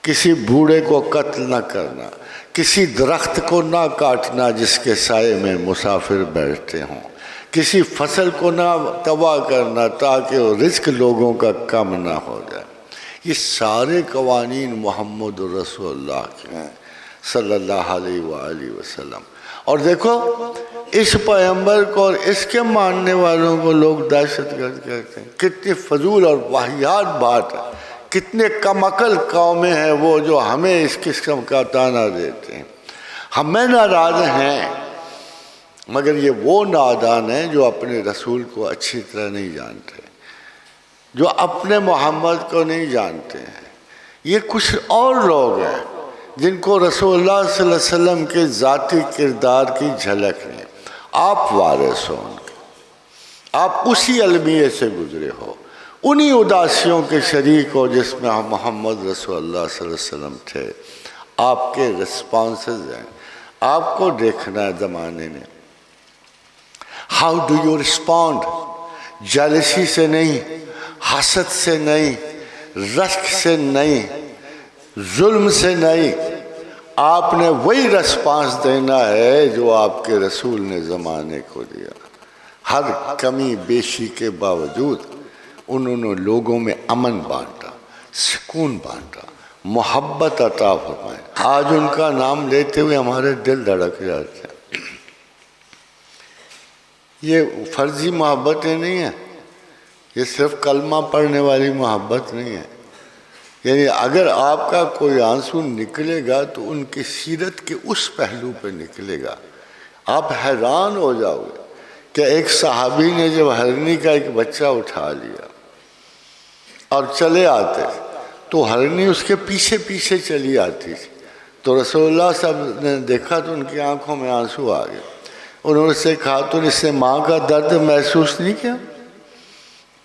کسی بوڑھے کو قتل نہ کرنا، کسی درخت کو نہ کاٹنا جس کے سائے میں مسافر بیٹھتے ہوں، کسی فصل کو نہ تباہ کرنا تاکہ وہ رزق لوگوں کا کم نہ ہو جائے۔ یہ سارے قوانین محمد رسول اللہ کے ہیں صلی اللہ علیہ وآلہ وسلم۔ اور دیکھو اس پیغمبر کو اور اس کے ماننے والوں کو لوگ دہشت گرد کہتے ہیں۔ کتنی فضول اور واہیات بات ہے، کتنے کم عقل قومیں ہیں وہ جو ہمیں اس قسم کا طعنہ دیتے ہیں۔ ہمیں ناراض ہیں، مگر یہ وہ نادان ہیں جو اپنے رسول کو اچھی طرح نہیں جانتے، جو اپنے محمد کو نہیں جانتے ہیں۔ یہ کچھ اور لوگ ہیں جن کو رسول اللہ صلی اللہ علیہ وسلم کے ذاتی کردار کی جھلک نہیں۔ آپ وارث ہو ان کے، آپ اسی المیے سے گزرے ہو، انہی اداسیوں کے شریک ہو جس میں محمد رسول اللہ صلی اللہ علیہ وسلم تھے۔ آپ کے رسپانسز ہیں، آپ کو دیکھنا ہے زمانے نے۔ How do you respond? Jealousy سے نہیں، حسد سے نہیں، رشک سے نہیں، ظلم سے نہیں، آپ نے وہی رسپانس دینا ہے جو آپ کے رسول نے زمانے کو دیا۔ ہر کمی بیشی کے باوجود انہوں نے لوگوں میں امن بانٹا، سکون بانٹا، محبت عطا فرمائی۔ آج ان کا نام لیتے ہوئے ہمارے دل دھڑک جاتے ہیں۔ یہ فرضی محبتیں نہیں ہیں، یہ صرف کلمہ پڑھنے والی محبت نہیں ہے۔ یعنی اگر آپ کا کوئی آنسو نکلے گا تو ان کی سیرت کے اس پہلو پہ نکلے گا۔ آپ حیران ہو جاؤ گے کہ ایک صحابی نے جب ہرنی کا ایک بچہ اٹھا لیا اور چلے آتے تو ہرنی اس کے پیچھے پیچھے چلی آتی تھی، تو رسول اللہ صاحب نے دیکھا تو ان کی آنکھوں میں آنسو آ گئے۔ انہوں نے سے کہا تو اس نے ماں کا درد محسوس نہیں کیا؟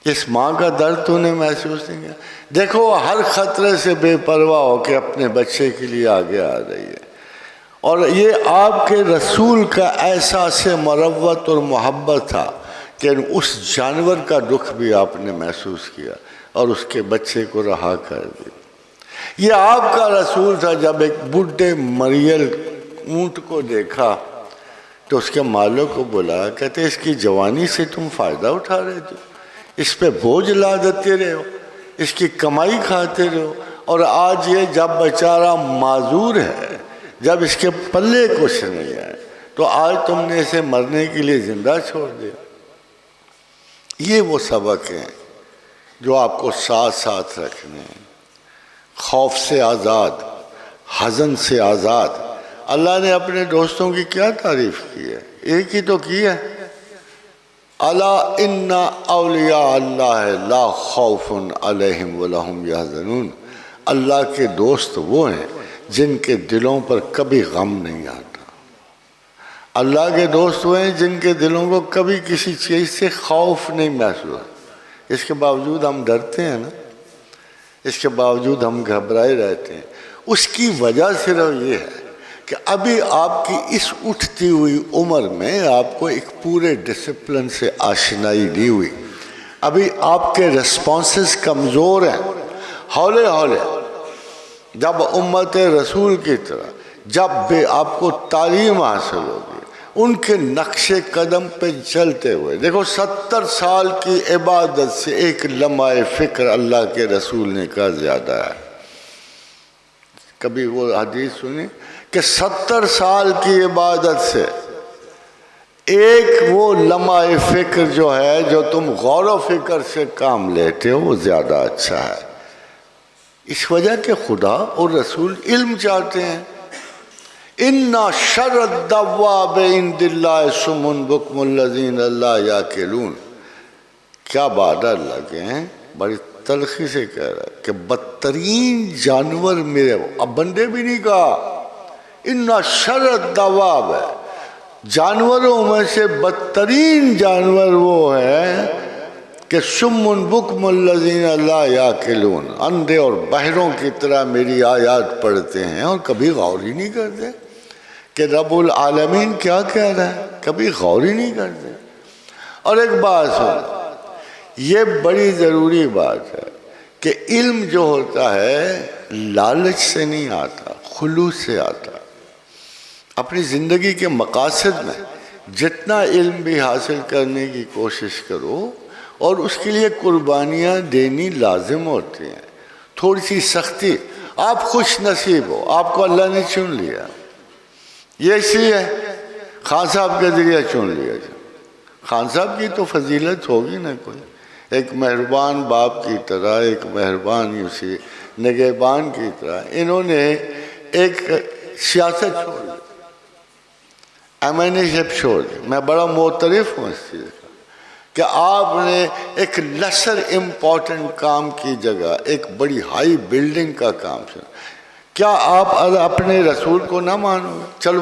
اس ماں کا درد تو نے محسوس نہیں کیا؟ دیکھو وہ ہر خطرے سے بے پرواہ ہو کے اپنے بچے کے لیے آگے آ رہی ہے، اور یہ آپ کے رسول کا احساس مروت اور محبت تھا کہ اس جانور کا دکھ بھی آپ نے محسوس کیا اور اس کے بچے کو رہا کر دیا۔ یہ آپ کا رسول تھا۔ جب ایک بڈھے مریل اونٹ کو دیکھا تو اس کے مالک کو بلایا، کہتے اس کی جوانی سے تم فائدہ اٹھا رہے تھے، اس پہ بوجھ لا دیتے رہے ہو، اس کی کمائی کھاتے رہے ہو، اور آج یہ جب بیچارہ معذور ہے، جب اس کے پلے کچھ نہیں ہے، تو آج تم نے اسے مرنے کے لیے زندہ چھوڑ دیا۔ یہ وہ سبق ہیں جو آپ کو ساتھ ساتھ رکھنے ہیں۔ خوف سے آزاد، حزن سے آزاد۔ اللہ نے اپنے دوستوں کی کیا تعریف کی ہے؟ ایک ہی تو کی ہے، الا ان اولیاء اللہ لا خوف علیہم ولا ہم یحزنون۔ اللہ کے دوست وہ ہیں جن کے دلوں پر کبھی غم نہیں آتا۔ اللہ کے دوست وہ ہیں جن کے دلوں کو کبھی کسی چیز سے خوف نہیں محسوس۔ اس کے باوجود ہم ڈرتے ہیں نا، اس کے باوجود ہم گھبرائے رہتے ہیں۔ اس کی وجہ صرف یہ ہے کہ ابھی آپ کی اس اٹھتی ہوئی عمر میں آپ کو ایک پورے ڈسپلن سے آشنائی نہیں ہوئی، ابھی آپ کے ریسپانسز کمزور ہیں۔ ہولے ہولے جب امت رسول کی طرح جب بھی آپ کو تعلیم حاصل ہوگی، ان کے نقش قدم پہ چلتے ہوئے، دیکھو 70 سال کی عبادت سے ایک لمحہ فکر اللہ کے رسول نے کہا زیادہ ہے۔ کبھی وہ حدیث سنی کہ 70 سال کی عبادت سے ایک وہ لمحہ فکر جو ہے جو تم غور و فکر سے کام لیتے ہو وہ زیادہ اچھا ہے. اس وجہ کہ خدا اور رسول علم چاہتے ہیں. اِنَّ شَرَّ الدَّوَّابِ عِندِ اللَّهِ صُمٌّ بُكْمُ الَّذِينَ لَا يَعْقِلُونَ. کیا بات اللہ کے ہیں، بڑی تلخی سے کہہ رہا ہے کہ بدترین جانور میرے، اب بندے بھی نہیں کہا، اِنَّ شَرَّ الدَّوَّابِ، جانوروں میں سے بدترین جانور وہ ہے کہ سمن بکم الذین لا یعقلون، اندھے اور بہروں کی طرح میری آیات پڑھتے ہیں اور کبھی غور ہی نہیں کرتے کہ رب العالمین کیا کہہ رہا ہے، کبھی غور ہی نہیں کرتے. اور ایک بات سن، یہ بڑی ضروری بات ہے کہ علم جو ہوتا ہے لالچ سے نہیں آتا، خلوص سے آتا. اپنی زندگی کے مقاصد میں جتنا علم بھی حاصل کرنے کی کوشش کرو اور اس کے لیے قربانیاں دینی لازم ہوتی ہیں. تھوڑی سی سختی، آپ خوش نصیب ہو، آپ کو اللہ نے چن لیا، یہ اس لیے خان صاحب کے ذریعے چن لیا. خان صاحب کی تو فضیلت ہوگی نا کوئی، ایک مہربان باپ کی طرح، ایک مہربان یوسی نگہبان کی طرح انہوں نے ایک سیاست چھوڑ دی، امینشپ چھوڑ دی. میں بڑا معترف ہوں اس چیز کا کہ آپ نے ایک لیسر امپورٹنٹ کام کی جگہ ایک بڑی ہائی بلڈنگ کا کام چھوڑا. کیا آپ اپنے رسول کو نہ مانو؟ چلو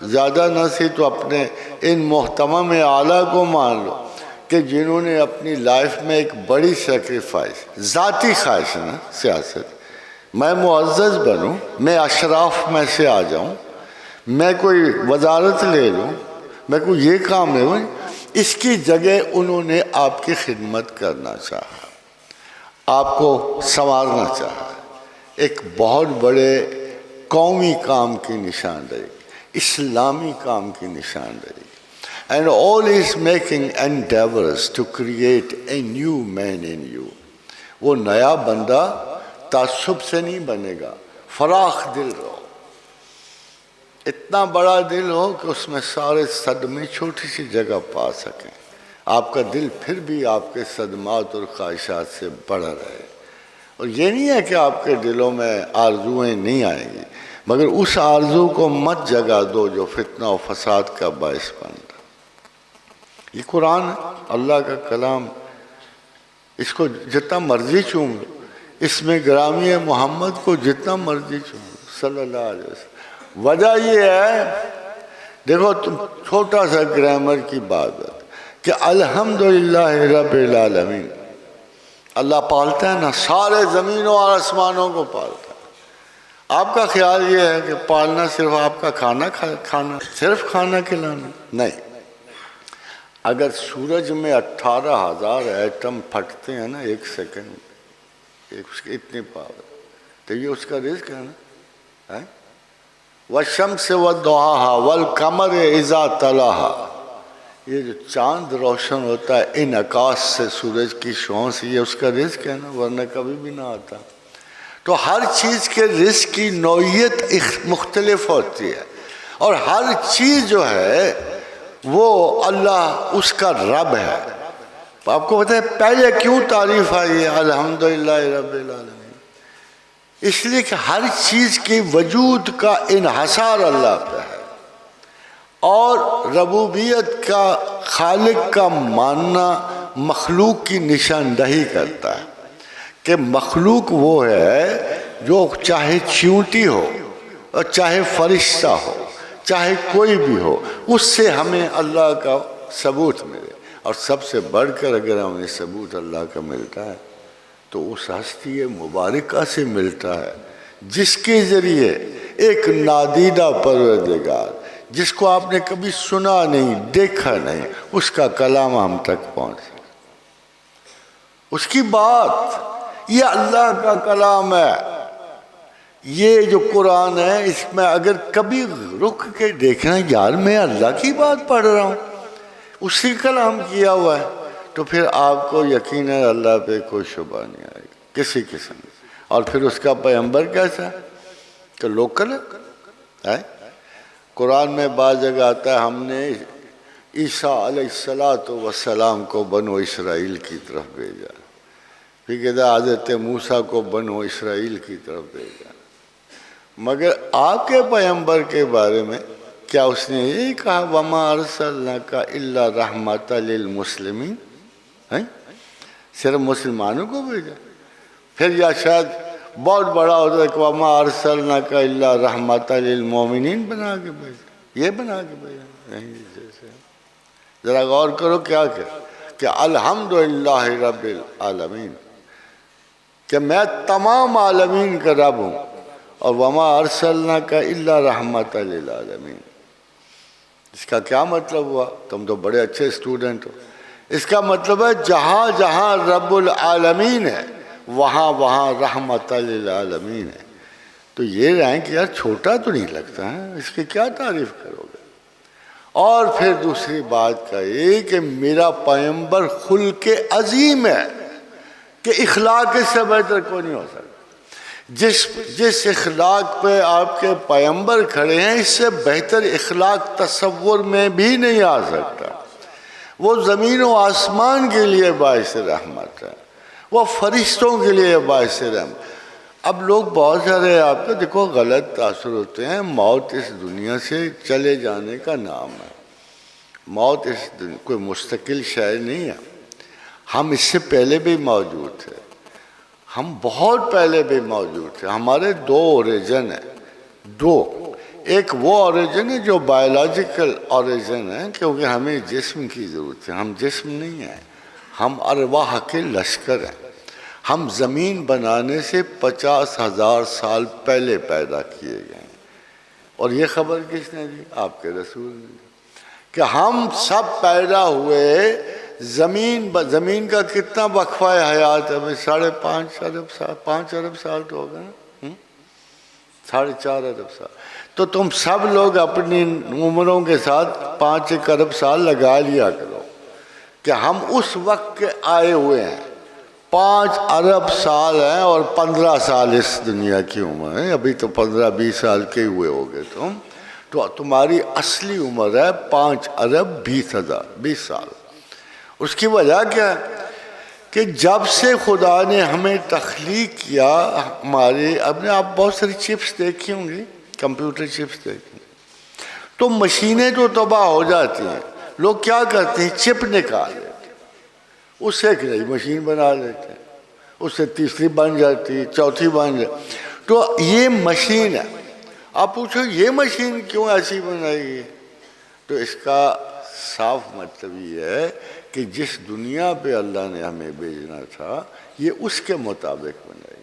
زیادہ نہ سی تو اپنے ان محتمم اعلیٰ کو مان لو کہ جنہوں نے اپنی لائف میں ایک بڑی سیکریفائس، ذاتی خواہش ہے نا سیاست، میں معزز بنوں، میں اشراف میں سے آ جاؤں، میں کوئی وزارت لے لوں، میں کوئی یہ کام لے لوں، اس کی جگہ انہوں نے آپ کی خدمت کرنا چاہا، آپ کو سنوارنا چاہا. ایک بہت بڑے قومی کام کی نشاندہی، اسلامی کام کی نشاندہی. And all is making endeavors to create a new man in you. وہ نیا بندہ تعصب سے نہیں بنے گا، فراخ دل رہو، اتنا بڑا دل ہو کہ اس میں سارے صدمے چھوٹی سی جگہ پا سکیں. آپ کا دل پھر بھی آپ کے صدمات اور خواہشات سے بڑا رہے. اور یہ نہیں ہے کہ آپ کے دلوں میں آرزویں نہیں آئیں گی، مگر اس آرزو کو مت جگہ دو جو فتنہ و فساد کا باعث بنتا. یہ قرآن ہے، اللہ کا کلام، اس کو جتنا مرضی چوم لو، اس میں گرامی محمد کو جتنا مرضی چوم لو صلی اللہ علیہ وسلم. وجہ یہ ہے، دیکھو تم چھوٹا سا گرامر کی بات ہے کہ الحمدللہ رب العالمین، اللہ پالتا ہے نا، سارے زمینوں اور آسمانوں کو پالتا ہے. آپ کا خیال یہ ہے کہ پالنا صرف آپ کا کھانا صرف کھانا کھلانا نہیں. اگر سورج میں 18,000 ایٹم پھٹتے ہیں نا ایک سیکنڈ میں، اتنی پاور، تو یہ اس کا رزق ہے نا. وَالشَّمْسِ وَالضُّحَاهَا وَالْقَمَرِ إِذَا تَلَاهَا، یہ جو چاند روشن ہوتا ہے انعکاس سے سورج کی شعاؤں سے، یہ اس کا رزق ہے نا، ورنہ کبھی بھی نہ آتا. تو ہر چیز کے رزق کی نوعیت مختلف ہوتی ہے، اور ہر چیز جو ہے وہ اللہ اس کا رب ہے. آپ کو پتہ ہے پہلے کیوں تعریف آئی ہے الحمدللہ رب العالمین؟ اس لیے کہ ہر چیز کی وجود کا انحصار اللہ پہ ہے، اور ربوبیت کا خالق کا ماننا مخلوق کی نشاندہی کرتا ہے کہ مخلوق وہ ہے جو چاہے چیونٹی ہو اور چاہے فرشتہ ہو، چاہے کوئی بھی ہو، اس سے ہمیں اللہ کا ثبوت ملے. اور سب سے بڑھ کر اگر ہمیں ثبوت اللہ کا ملتا ہے تو اس ہستی مبارکہ سے ملتا ہے جس کے ذریعے ایک نادیدہ پروردگار، جس کو آپ نے کبھی سنا نہیں دیکھا نہیں، اس کا کلام ہم تک پہنچے. اس کی بات، یہ اللہ کا کلام ہے. یہ جو قرآن ہے اس میں اگر کبھی رک کے دیکھنا، یار میں اللہ کی بات پڑھ رہا ہوں، اسی کلام کیا ہوا ہے، تو پھر آپ کو یقیناً اللہ پہ کوئی شبہ نہیں آئے گا کسی قسم. اور پھر اس کا پیغمبر کیسا ہے؟ کہ لوکل ہے؟ قرآن میں بعض جگہ آتا ہے ہم نے عیسیٰ علیہ السلام کو بنو اسرائیل کی طرف بھیجا، پھر کہتا ہے حضرت موسیٰ کو بنو اسرائیل کی طرف بھیجا، مگر آپ کے پیغمبر کے بارے میں کیا اس نے یہی کہا وَمَا أَرْسَلْنَاكَ إِلَّا رَحْمَةً لِلْمُسْلِمِينَ؟ صرف مسلمانوں کو بھیجا؟ پھر یا شاید بہت بڑا ہوتا ہے کہ وَمَا أَرْسَلْنَاكَ إِلَّا رَحْمَةً لِلْمُؤْمِنِينَ بنا کے بھیجا، یہ بنا کے بھیجا نہیں جیسے۔ ذرا غور کرو کیا کہ الحمدللہ رب العالمین، کہ میں تمام عالمین کا رب ہوں، اور وَمَا أَرْسَلْنَاكَ إِلَّا رَحْمَةً لِلْعَالَمِينَ۔ اس کا کیا مطلب ہوا؟ تم تو بڑے اچھے اسٹوڈنٹ ہو۔ اس کا مطلب ہے جہاں جہاں رب العالمین ہے وہاں وہاں رحمت للعالمین ہے۔ تو یہ رینک یار چھوٹا تو نہیں لگتا ہے، اس کی کیا تعریف کرو گے؟ اور پھر دوسری بات کا یہ کہ میرا پیغمبر خلق عظیم ہے، کہ اخلاق اس سے بہتر کوئی نہیں ہو سکتا۔ جس اخلاق پہ آپ کے پیغمبر کھڑے ہیں اس سے بہتر اخلاق تصور میں بھی نہیں آ سکتا۔ وہ زمین و آسمان کے لیے باعث رحمت ہے، وہ فرشتوں کے لیے باعث رحمت۔ اب لوگ بہت سارے آپ کو دیکھو غلط تاثر ہوتے ہیں، موت اس دنیا سے چلے جانے کا نام ہے۔ موت اس دنیا کوئی مستقل شے نہیں ہے، ہم اس سے پہلے بھی موجود تھے، ہم بہت پہلے بھی موجود تھے۔ ہمارے دو اوریجن ہیں، دو، ایک وہ اوریجن ہے جو بایولوجیکل اوریجن ہے، کیونکہ ہمیں جسم کی ضرورت ہے، ہم جسم نہیں ہیں، ہم ارواح کے لشکر ہیں۔ ہم زمین بنانے سے 50,000 سال پہلے پیدا کیے گئے ہیں، اور یہ خبر کس نے دی؟ آپ کے رسول نے، کہ ہم سب پیدا ہوئے زمین کا کتنا وقفہ حیات ہے؟ 5.5 ارب سال، 5 ارب سال تو ہوگا نا، 4.5 ارب سال۔ تو تم سب لوگ اپنی عمروں کے ساتھ 5 ارب سال لگا لیا کرو کہ ہم اس وقت کے آئے ہوئے ہیں۔ 5 ارب سال ہیں اور 15 سال اس دنیا کی عمر ہے، ابھی تو 15-20 سال کے ہوئے ہوگے تم، تو تمہاری اصلی عمر ہے 5 ارب 20 سال۔ اس کی وجہ کیا ہے؟ کہ جب سے خدا نے ہمیں تخلیق کیا، ہمارے اب نے آپ بہت ساری چپس دیکھی ہوں گی، کمپیوٹر چپس دیکھی، تو مشینیں تو تباہ ہو جاتی ہیں، لوگ کیا کرتے ہیں؟ چپ نکال لیتے ہیں، اس سے ایک نئی مشین بنا لیتے ہیں، اس سے تیسری بن جاتی، چوتھی بن جاتی۔ تو یہ مشین ہے۔ آپ پوچھو یہ مشین کیوں ایسی بنائی ہے؟ تو اس کا صاف مطلب یہ ہے کہ جس دنیا پہ اللہ نے ہمیں بھیجنا تھا یہ اس کے مطابق بنائی۔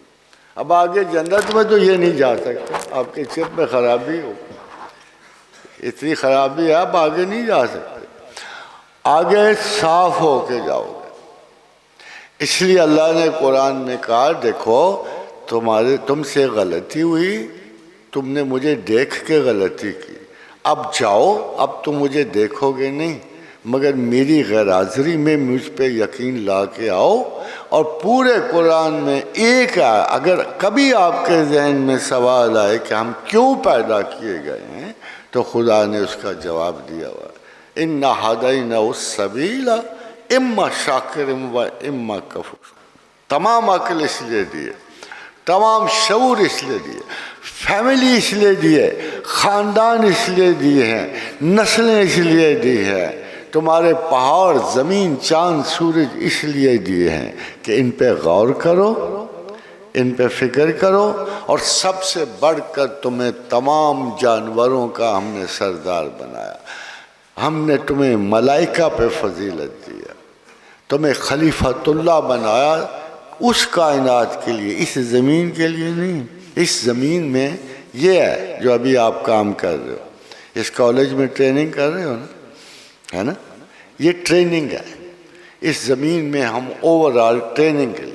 اب آگے جنت میں تو یہ نہیں جا سکتے، آپ کے چپ میں خرابی ہو، اتنی خرابی ہے آپ آگے نہیں جا سکتے، آگے صاف ہو کے جاؤ گے۔ اس لیے اللہ نے قرآن میں کہا دیکھو تم سے غلطی ہوئی، تم نے مجھے دیکھ کے غلطی کی، اب جاؤ، اب تم مجھے دیکھو گے نہیں مگر میری غیر حاضری میں مجھ پہ یقین لا کے آؤ۔ اور پورے قرآن میں ایک اگر کبھی آپ کے ذہن میں سوال آئے کہ ہم کیوں پیدا کیے گئے ہیں تو خدا نے اس کا جواب دیا ہوا، اِنَّا هَدَيْنَاهُ السَّبِيلَ اِمَّا شَاكِرٍ وَإِمَّا كَفُورٍ۔ تمام عقل اس لیے دیے، تمام شعور اس لیے دیے، فیملی اس لیے دیے، خاندان اس لیے دیے ہیں، نسلیں اس لیے دی ہیں، تمہارے پہاڑ، زمین، چاند، سورج اس لیے دیے ہیں کہ ان پہ غور کرو، ان پہ فکر کرو، اور سب سے بڑھ کر تمہیں تمام جانوروں کا ہم نے سردار بنایا، ہم نے تمہیں ملائکہ پہ فضیلت دیا، تمہیں خلیفۃ اللہ بنایا اس کائنات کے لیے، اس زمین کے لیے نہیں۔ اس زمین میں یہ ہے جو ابھی آپ کام کر رہے ہو، اس کالج میں ٹریننگ کر رہے ہو نا، ہے نا، یہ ٹریننگ ہے۔ اس زمین میں ہم اوورآل ٹریننگ کے لیے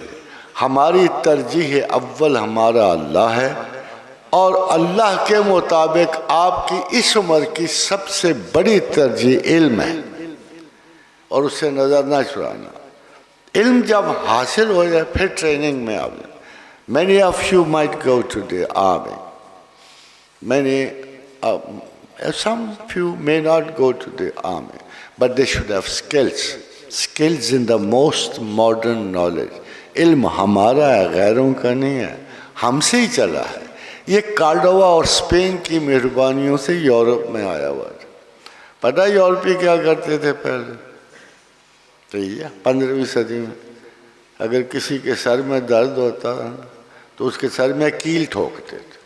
ہماری ترجیح اول ہمارا اللہ ہے، اور اللہ کے مطابق آپ کی اس عمر کی سب سے بڑی ترجیح علم ہے، اور اس سے نظر نہ چرانا۔ علم جب حاصل ہو جائے پھر ٹریننگ میں آ جائے۔ Many of you might go to the army. میں نے some few may not go to the army, but they should have skills in the most modern knowledge. علم ہمارا ہے، غیروں کا نہیں ہے، ہم سے ہی چلا ہے. یہ کارڈووا اور اسپین کی مہربانیوں سے یورپ میں آیا ہوا ہے. پتہ یورپی کیا کرتے تھے پہلے؟ تو یہ 15ویں صدی میں اگر کسی کے سر میں درد ہوتا تو اس کے سر میں کیل ٹھوکتے تھے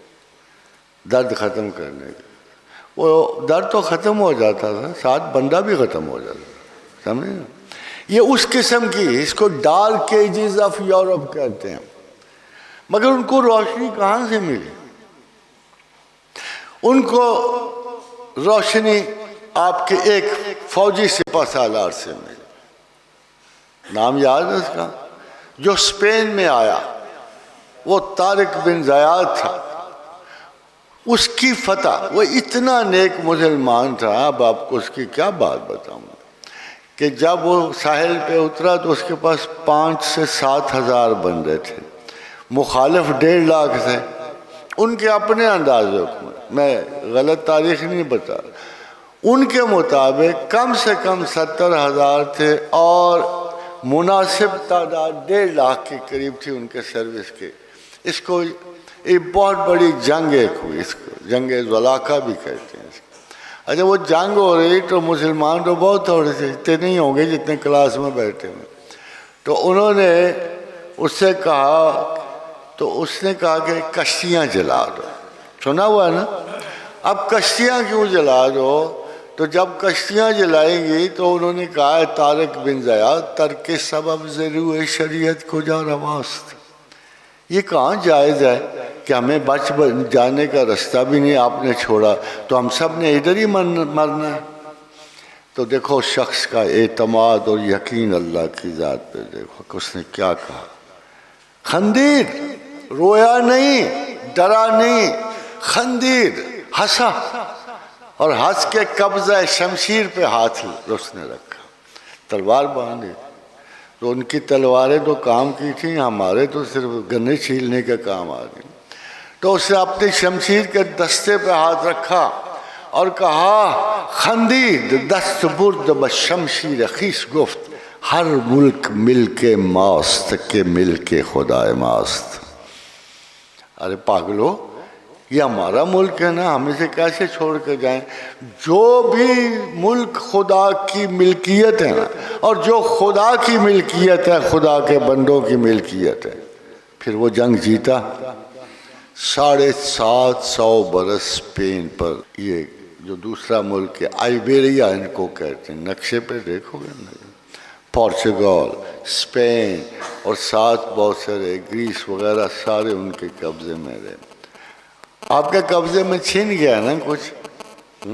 درد ختم کرنے کے. وہ درد تو ختم ہو جاتا تھا، ساتھ بندہ بھی ختم ہو جاتا تھا. سمجھے نا؟ یہ اس قسم کی، اس کو ڈارک ایجز آف یورپ کہتے ہیں. مگر ان کو روشنی کہاں سے ملی؟ ان کو روشنی آپ کے ایک فوجی سپہ سالار سے ملی. نام یاد ہے اس کا؟ جو اسپین میں آیا، وہ طارق بن زیاد تھا. اس کی فتح، وہ اتنا نیک مسلمان تھا، اب آپ کو اس کی کیا بات بتاؤں کہ جب وہ ساحل پہ اترا تو اس کے پاس 5 سے 7 ہزار بندے تھے، مخالف 1.5 لاکھ تھے. ان کے اپنے انداز حکومت، میں غلط تاریخ نہیں بتا، ان کے مطابق کم سے کم 70,000 تھے اور مناسب تعداد 1.5 لاکھ کے قریب تھی ان کے سروس کے. اس کو ایک بہت بڑی جنگ ایک ہوئی، اس کو جنگ زلاقہ بھی کہتے ہیں. اچھا وہ جنگ ہو رہی تو مسلمان تو بہت تھوڑے سے، اتنے نہیں ہوں گے جتنے کلاس میں بیٹھے ہوئے. تو انہوں نے اس سے کہا، تو اس نے کہا کہ کشتیاں جلا دو. سنا ہوا ہے نا؟ اب کشتیاں کیوں جلا دو؟ تو جب کشتیاں جلائیں گی تو انہوں نے کہا طارق بن زیاد ترک سبب ضرور شریعت کو جا رواست. یہ کہاں جائز ہے کہ ہمیں بچ جانے کا رستہ بھی نہیں آپ نے چھوڑا تو ہم سب نے ادھر ہی مرنا ہے. تو دیکھو شخص کا اعتماد اور یقین اللہ کی ذات پہ، دیکھو کہ اس نے کیا کہا. خندیر، رویا نہیں، ڈرا نہیں، خندیر، ہنسا، اور ہنس کے قبضہ شمشیر پہ ہاتھ اس نے رکھا، تلوار باندھی. تو ان کی تلواریں تو کام کی تھیں، ہمارے تو صرف گنے چھیلنے کا کام آ گئی. تو اس نے اپنی شمشیر کے دستے پہ ہاتھ رکھا اور کہا خندید دست برد بشمشیر خیس گفت ہر ملک مل کے ماست کے مل کے خدا ماست. ارے پاگلو، یہ ہمارا ملک ہے نا، ہم اسے کیسے چھوڑ کے جائیں؟ جو بھی ملک خدا کی ملکیت ہے نا، اور جو خدا کی ملکیت ہے، خدا کے بندوں کی ملکیت ہے. پھر وہ جنگ جیتا. 750 برس اسپین پر، یہ جو دوسرا ملک ہے آئیبیریا ان کو کہتے ہیں، نقشے پہ دیکھو گے نا، پورچگال، اسپین اور ساتھ بہت سارے گریس وغیرہ سارے ان کے قبضے میں رہے. آپ کے قبضے میں چھن گیا نا کچھ،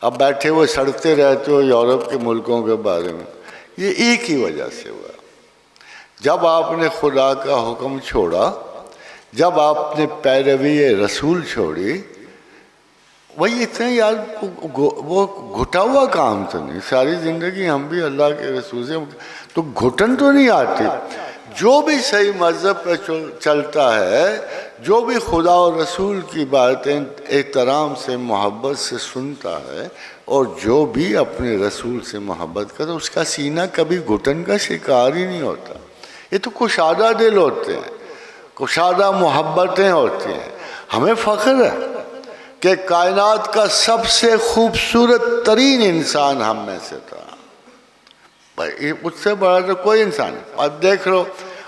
اب بیٹھے ہوئے سڑتے رہتے ہو یورپ کے ملکوں کے بارے میں. یہ ایک ہی وجہ سے ہوا، جب آپ نے خدا کا حکم چھوڑا، جب آپ نے پیروی رسول چھوڑی. وہی اتنا یار وہ گھٹا ہوا کام تو نہیں، ساری زندگی ہم بھی اللہ کے رسول سے تو گھٹن تو نہیں آتی. جو بھی صحیح مذہب پہ چلتا ہے، جو بھی خدا اور رسول کی باتیں احترام سے محبت سے سنتا ہے، اور جو بھی اپنے رسول سے محبت کرتا، اس کا سینہ کبھی گھٹن کا شکار ہی نہیں ہوتا. یہ تو کشادہ دل ہوتے ہیں، کشادہ محبتیں ہوتی ہیں. ہمیں فخر ہے کہ کائنات کا سب سے خوبصورت ترین انسان ہم میں سے تھا. اس سے بڑا تو کوئی انسان نہیں. اب دیکھ لو،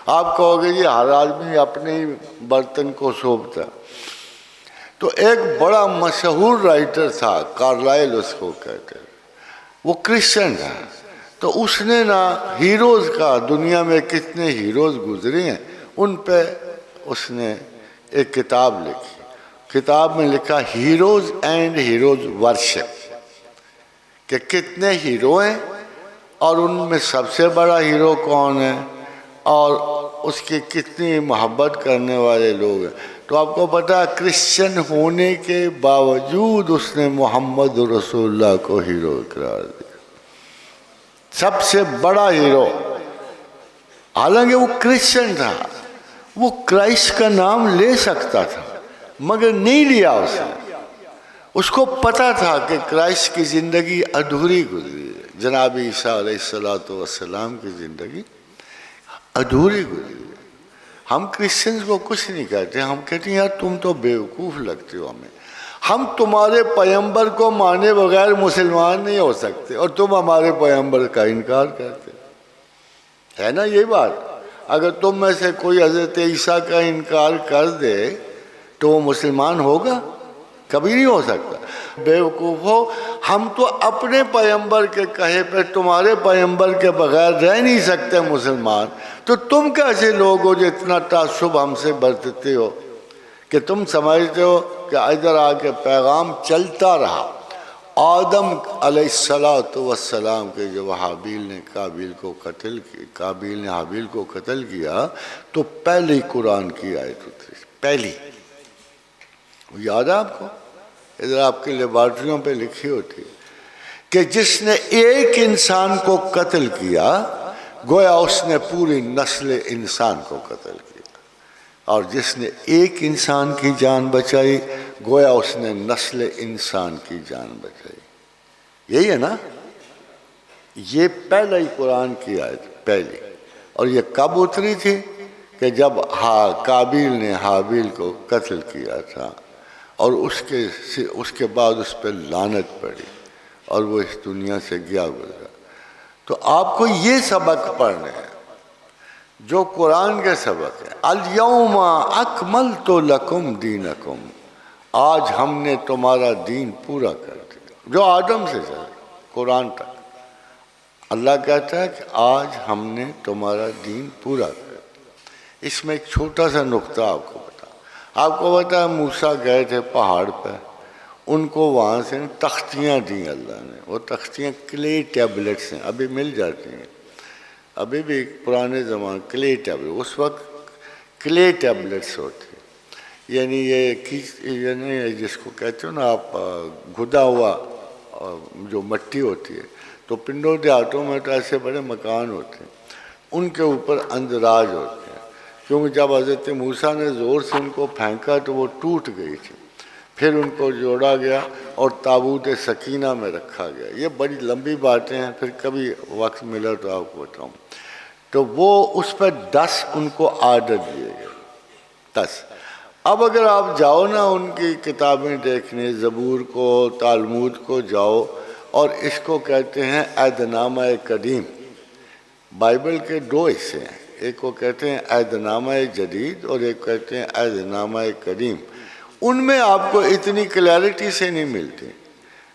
آپ کہو گے جی ہر آدمی اپنے ہی برتن کو سونپتا. تو ایک بڑا مشہور رائٹر تھا، کارلائل اس کو کہتے ہیں، وہ کرسچن تھا. تو اس نے نا ہیروز کا، دنیا میں کتنے ہیروز گزرے ہیں ان پہ اس نے ایک کتاب لکھی. کتاب میں لکھا ہیروز اینڈ ہیروز ورشپ، کہ کتنے ہیرو ہیں اور ان میں سب سے بڑا ہیرو کون ہے اور اس کی کتنی محبت کرنے والے لوگ ہیں. تو آپ کو پتا کرسچن ہونے کے باوجود اس نے محمد رسول اللہ کو ہیرو قرار دیا، سب سے بڑا ہیرو. حالانکہ وہ کرسچن تھا، وہ کرائسٹ کا نام لے سکتا تھا مگر نہیں لیا اس کو پتا تھا کہ کرائسٹ کی زندگی ادھوری گزری ہے، جناب عیسیٰ علیہ السلام کی زندگی ادھوری گزری ہے۔ ہم کرسچنز کو کچھ نہیں کہتے، ہم کہتے ہیں یار تم تو بیوقوف لگتے ہو ہمیں، ہم تمہارے پیغمبر کو مانے بغیر مسلمان نہیں ہو سکتے اور تم ہمارے پیغمبر کا انکار کرتے، ہے نا یہ بات؟ اگر تم میں سے کوئی حضرت عیسیٰ کا انکار کر دے تو وہ مسلمان ہوگا؟ کبھی نہیں ہو سکتا۔ بیوقوف ہو، ہم تو اپنے پیغمبر کے کہے پہ تمہارے پیغمبر کے بغیر رہ نہیں سکتے مسلمان، تو تم کیسے لوگ ہو جو اتنا تعصب ہم سے برتتے ہو کہ تم سمجھتے ہو کہ ادھر آ کے پیغام چلتا رہا۔ آدم علیہ السلام کے جب حابیل نے قابیل نے حابیل کو قتل کیا تو پہلی قرآن کی آیت اتری، پہلی، یاد ہے آپ کو؟ ادھر آپ کی لیبارٹریوں پہ لکھی ہوتی کہ جس نے ایک انسان کو قتل کیا گویا اس نے پوری نسل انسان کو قتل کیا، اور جس نے ایک انسان کی جان بچائی گویا اس نے نسل انسان کی جان بچائی۔ یہی ہے نا؟ یہ پہلا ہی قرآن کی آیت، پہلی، اور یہ کب اتری تھی؟ کہ جب قابیل نے حابیل کو قتل کیا تھا اور اس کے بعد اس پہ لعنت پڑی اور وہ اس دنیا سے گیا گزرا۔ تو آپ کو یہ سبق پڑھنے ہیں جو قرآن کے سبق ہے، الیوم اکملت لکم دینکم، آج ہم نے تمہارا دین پورا کر دیا، جو آدم سے چلا قرآن تک۔ اللہ کہتا ہے کہ آج ہم نے تمہارا دین پورا کر دیا۔ اس میں ایک چھوٹا سا نقطہ آپ کو بتا، موسیٰ گئے تھے پہاڑ پہ، ان کو وہاں سے تختیاں دیں اللہ نے، وہ تختیاں کلے ٹیبلٹس ہیں، ابھی مل جاتی ہیں، ابھی بھی پرانے زمانے کلے ٹیبلٹ، اس وقت کلے ٹیبلٹس ہوتے ہیں، یعنی یہ جس کو کہتے ہو نا آپ گھدا ہوا جو مٹی ہوتی ہے، تو پنڈوں دیہاتوں میں تو ایسے بڑے مکان ہوتے ہیں، ان کے اوپر اندراج ہوتے ہیں، کیونکہ جب حضرت موسیٰ نے زور سے ان کو پھینکا تو وہ ٹوٹ گئی تھی، پھر ان کو جوڑا گیا اور تابوت سکینہ میں رکھا گیا۔ یہ بڑی لمبی باتیں ہیں، پھر کبھی وقت ملا تو آپ کو بتاؤں۔ تو وہ اس پہ 10 ان کو آرڈر دیے گئے، 10۔ اب اگر آپ جاؤ نا ان کی کتابیں دیکھنے، زبور کو، تالمود کو جاؤ، اور اس کو کہتے ہیں عہد نامہ قدیم۔ بائبل کے 2 حصے ہیں، ایک کو کہتے ہیں عہد نامہ جدید اور ایک کہتے ہیں عہد نامہ قدیم۔ ان میں آپ کو اتنی کلیئرٹی سے نہیں ملتی،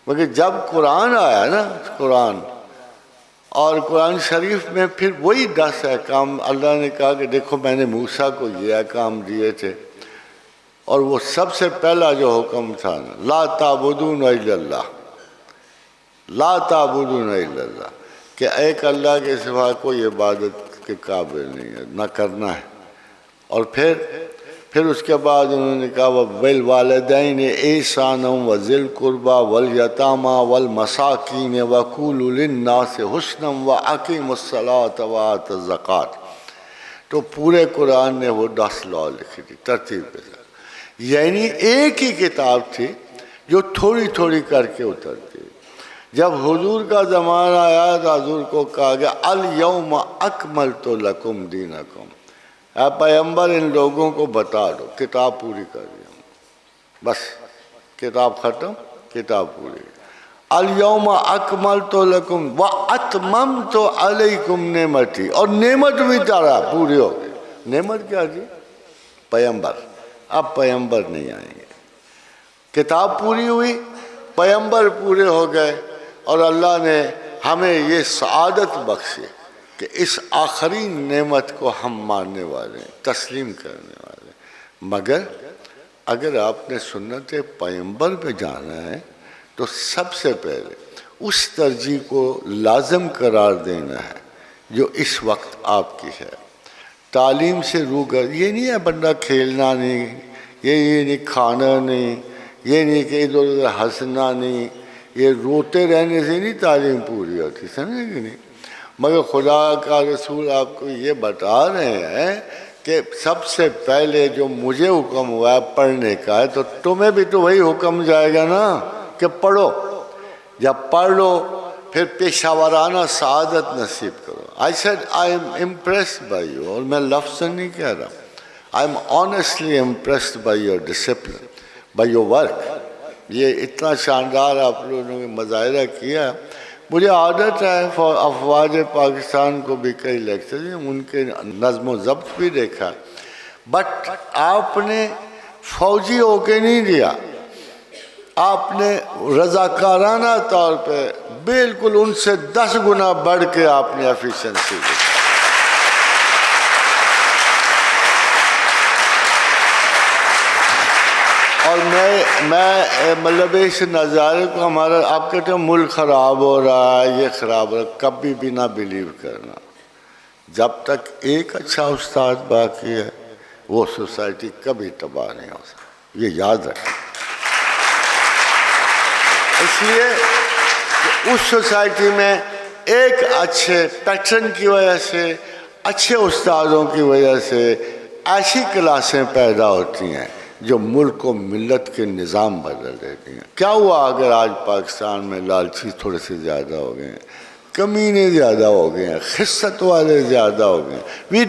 مگر جب قرآن آیا نا، قرآن اور قرآن شریف میں پھر وہی 10 احکام اللہ نے کہا کہ دیکھو میں نے موسیٰ کو یہ احکام دیے تھے، اور وہ سب سے پہلا جو حکم تھا لا تعبدون الا اللہ، لا تعبدون الا اللہ، کہ ایک اللہ کے سوا کوئی عبادت کے قابل نہیں ہے، نہ کرنا ہے۔ اور پھر اس کے بعد انہوں نے کہا وَبِالْوَالِدَيْنِ إِحْسَانًا وَذِي الْقُرْبَى وَالْيَتَامَى وَالْمَسَاكِينِ وَقُولُوا لِلنَّاسِ حُسْنًا وَأَقِيمُوا الصَّلَاةَ وَآتُوا الزَّكَاةَ۔ تو پورے قرآن نے وہ 10 لا لکھی تھی ترتیب کے ساتھ، یعنی ایک ہی کتاب تھی جو تھوڑی تھوڑی کر کے اترتی۔ جب حضور کا زمانہ آیا تو حضور کو کہا گیا الیوم اکملت لکم دینکم، اے پیغمبر ان لوگوں کو بتا دو کتاب پوری کر دیا، بس کتاب ختم، کتاب پوری۔ الیوم اکملت لکم واتممت علیکم نعمتی، اور نعمت بھی تارا پوری ہو گئی۔ نعمت کیا تھی؟ پیغمبر۔ اب پیغمبر نہیں آئیں گے، کتاب پوری ہوئی، پیغمبر پورے ہو گئے، اور اللہ نے ہمیں یہ سعادت بخشی کہ اس آخری نعمت کو ہم ماننے والے ہیں، تسلیم کرنے والے ہیں۔ مگر اگر آپ نے سنت پیغمبر پہ جانا ہے تو سب سے پہلے اس ترجیح کو لازم قرار دینا ہے جو اس وقت آپ کی ہے۔ تعلیم سے روگر یہ نہیں ہے بندہ کھیلنا نہیں، یہ نہیں کھانا نہیں، یہ نہیں کہ ادھر ادھر ہنسنا نہیں، یہ روتے رہنے سے نہیں تعلیم پوری ہوتی، سمجھے کہ نہیں؟ مگر خدا کا رسول آپ کو یہ بتا رہے ہیں کہ سب سے پہلے جو مجھے حکم ہوا ہے پڑھنے کا ہے، تو تمہیں بھی تو وہی حکم جائے گا نا کہ پڑھو. جب پڑھ لو پھر پیشہ ورانہ سعادت نصیب کرو. I said I am impressed by you، اور میں لفظ نہیں کہہ رہا. I am honestly impressed by your discipline, by your work. یہ اتنا شاندار آپ لوگوں نے مظاہرہ کیا. مجھے عادت ہے افواج پاکستان کو بھی کئی لیکچر ان کے نظم و ضبط بھی دیکھا، بٹ آپ نے فوجی ہو کے نہیں دیا، آپ نے رضاکارانہ طور پہ بالکل ان سے 10 گنا بڑھ کے آپ نے ایفیشنسی دی. اور میں مطلب اس نظارے کو ہمارا، آپ کہتے ہیں ملک خراب ہو رہا ہے، یہ خراب ہو رہا ہے، کبھی بھی نہ بلیو کرنا. جب تک ایک اچھا استاد باقی ہے وہ سوسائٹی کبھی تباہ نہیں ہو سکتی، یہ یاد رکھیں. اس لیے کہ اس سوسائٹی میں ایک اچھے پیٹرن کی وجہ سے، اچھے استادوں کی وجہ سے ایسی کلاسیں پیدا ہوتی ہیں جو ملک و ملت کے نظام بدل دیتی ہیں. کیا ہوا اگر آج پاکستان میں لالچی تھوڑے سے زیادہ ہو گئے ہیں، کمینے زیادہ ہو گئے ہیں، خست والے زیادہ ہو گئے ہیں. We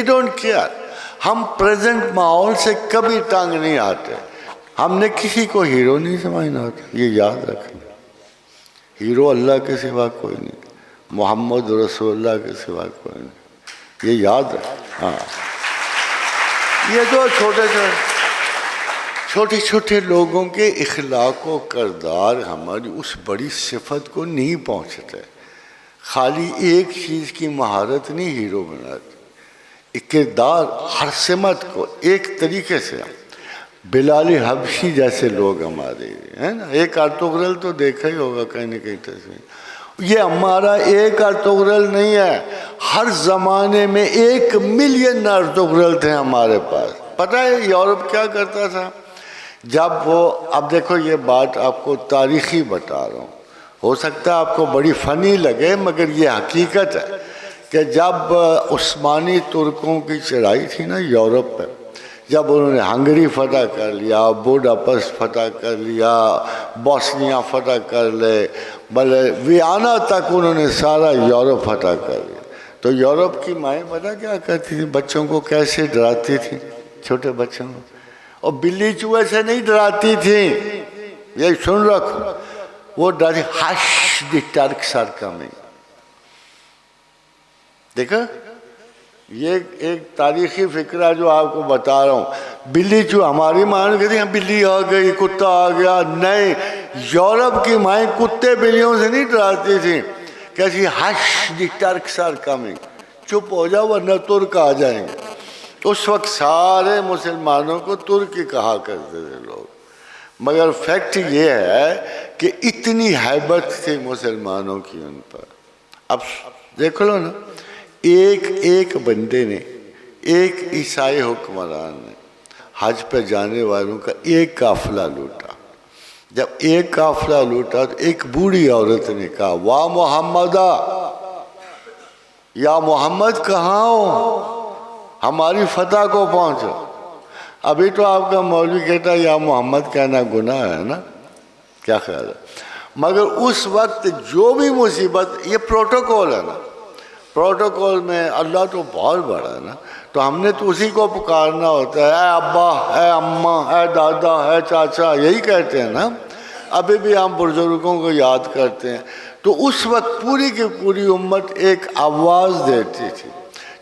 don't care. ہم پریزنٹ ماحول سے کبھی تنگ نہیں آتے. ہم نے کسی کو ہیرو نہیں سمجھنا ہوتا، یہ یاد رکھیں. ہیرو اللہ کے سوا کوئی نہیں، محمد رسول اللہ کے سوا کوئی نہیں، یہ یاد رکھیں. ہاں، یہ جو چھوٹے چھوٹے لوگوں کے اخلاق و کردار ہماری اس بڑی صفت کو نہیں پہنچتے. خالی ایک چیز کی مہارت نہیں ہیرو بناتی، کردار ہر سمت کو ایک طریقے سے. بلال حبشی جیسے لوگ ہمارے ہیں نا، ایک ارطغرل تو دیکھا ہی ہوگا کہیں نہ کہیں تصویر. یہ ہمارا ایک ارطغرل نہیں ہے، ہر زمانے میں 1 ملین ارطغرل تھے ہمارے پاس. پتہ ہے یورپ کیا کرتا تھا جب وہ، اب دیکھو یہ بات آپ کو تاریخی بتا رہا ہوں، ہو سکتا ہے آپ کو بڑی فنی لگے مگر یہ حقیقت ہے کہ جب عثمانی ترکوں کی چڑھائی تھی نا یورپ پہ، جب انہوں نے ہنگری فتح کر لیا، بوڈاپسٹ فتح کر لیا، بوسنیا فتح کر لے، بلے ویانا تک انہوں نے سارا یورپ فتح کر لیا. تو یورپ کی مائیں پتہ کیا کرتی تھی؟ بچوں کو کیسے ڈراتی تھی، چھوٹے بچوں کو، اور بلی چوہے سے نہیں ڈراتی تھی. یہ سن رکھو، وہ ڈراتی ہش دی ٹرکس آر کمنگ. دیکھا، یہ ایک تاریخی فکرہ جو آپ کو بتا رہا ہوں. بلی چوہا، ہماری ماں نے کہتی ہیں بلی آ گئی، کتا آ گیا. نہیں، یورپ کی مائیں کتے بلیوں سے نہیں ڈراتی تھیں، کیسی ہش دی ٹرکس آر کمنگ، چپ ہو جاؤ ورنہ ترک آ جائیں گے. اس وقت سارے مسلمانوں کو ترک ہی کہا کرتے تھے لوگ، مگر فیکٹ یہ ہے کہ اتنی ہیبت تھی مسلمانوں کی ان پر. اب دیکھ لو نا، ایک بندے نے، ایک عیسائی حکمران نے حج پہ جانے والوں کا ایک قافلہ لوٹا. جب ایک قافلہ لوٹا تو ایک بوڑھی عورت نے کہا، واہ محمدہ، یا محمد کہاں ہو، ہماری فتح کو پہنچو. ابھی تو آپ کا مولوی کہتا ہے یا محمد کہنا گناہ ہے نا، کیا خیال ہے؟ مگر اس وقت جو بھی مصیبت، یہ پروٹوکول ہے نا، پروٹوکول میں اللہ تو بہت بڑا ہے نا، تو ہم نے تو اسی کو پکارنا ہوتا ہے، اے ابا، اے اماں، اے دادا، اے چاچا، یہی کہتے ہیں نا. ابھی بھی ہم بزرگوں کو یاد کرتے ہیں. تو اس وقت پوری کی پوری امت ایک آواز دیتی تھی.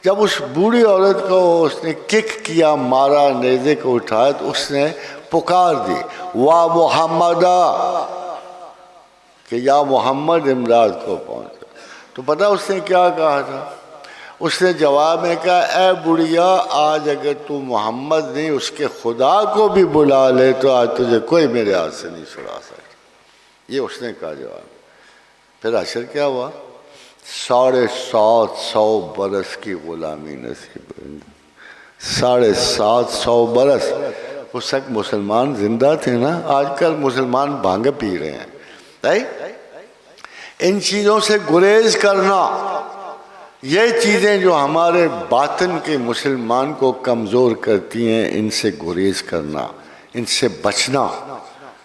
جب اس بوڑھی عورت کو اس نے کک کیا، مارا، نیزے کو اٹھایا، تو اس نے پکار دی، واہ محمدہ، کہ یا محمد امداد کو پہنچا. تو پتہ اس نے کیا کہا تھا؟ اس نے جواب میں کہا، اے بڑھیا، آج اگر تو محمد نہیں اس کے خدا کو بھی بلا لے تو آج تجھے کوئی میرے ہاتھ سے نہیں چھڑا سکتا. یہ اس نے کہا جواب. پھر اثر کیا ہوا؟ 750 برس کی غلامی نصیب ہوئی. 750 برس. اس وقت مسلمان زندہ تھے نا، آج کل مسلمان بھانگ پی رہے ہیں. ان چیزوں سے گریز کرنا، یہ چیزیں جو ہمارے باطن کے مسلمان کو کمزور کرتی ہیں، ان سے گریز کرنا، ان سے بچنا،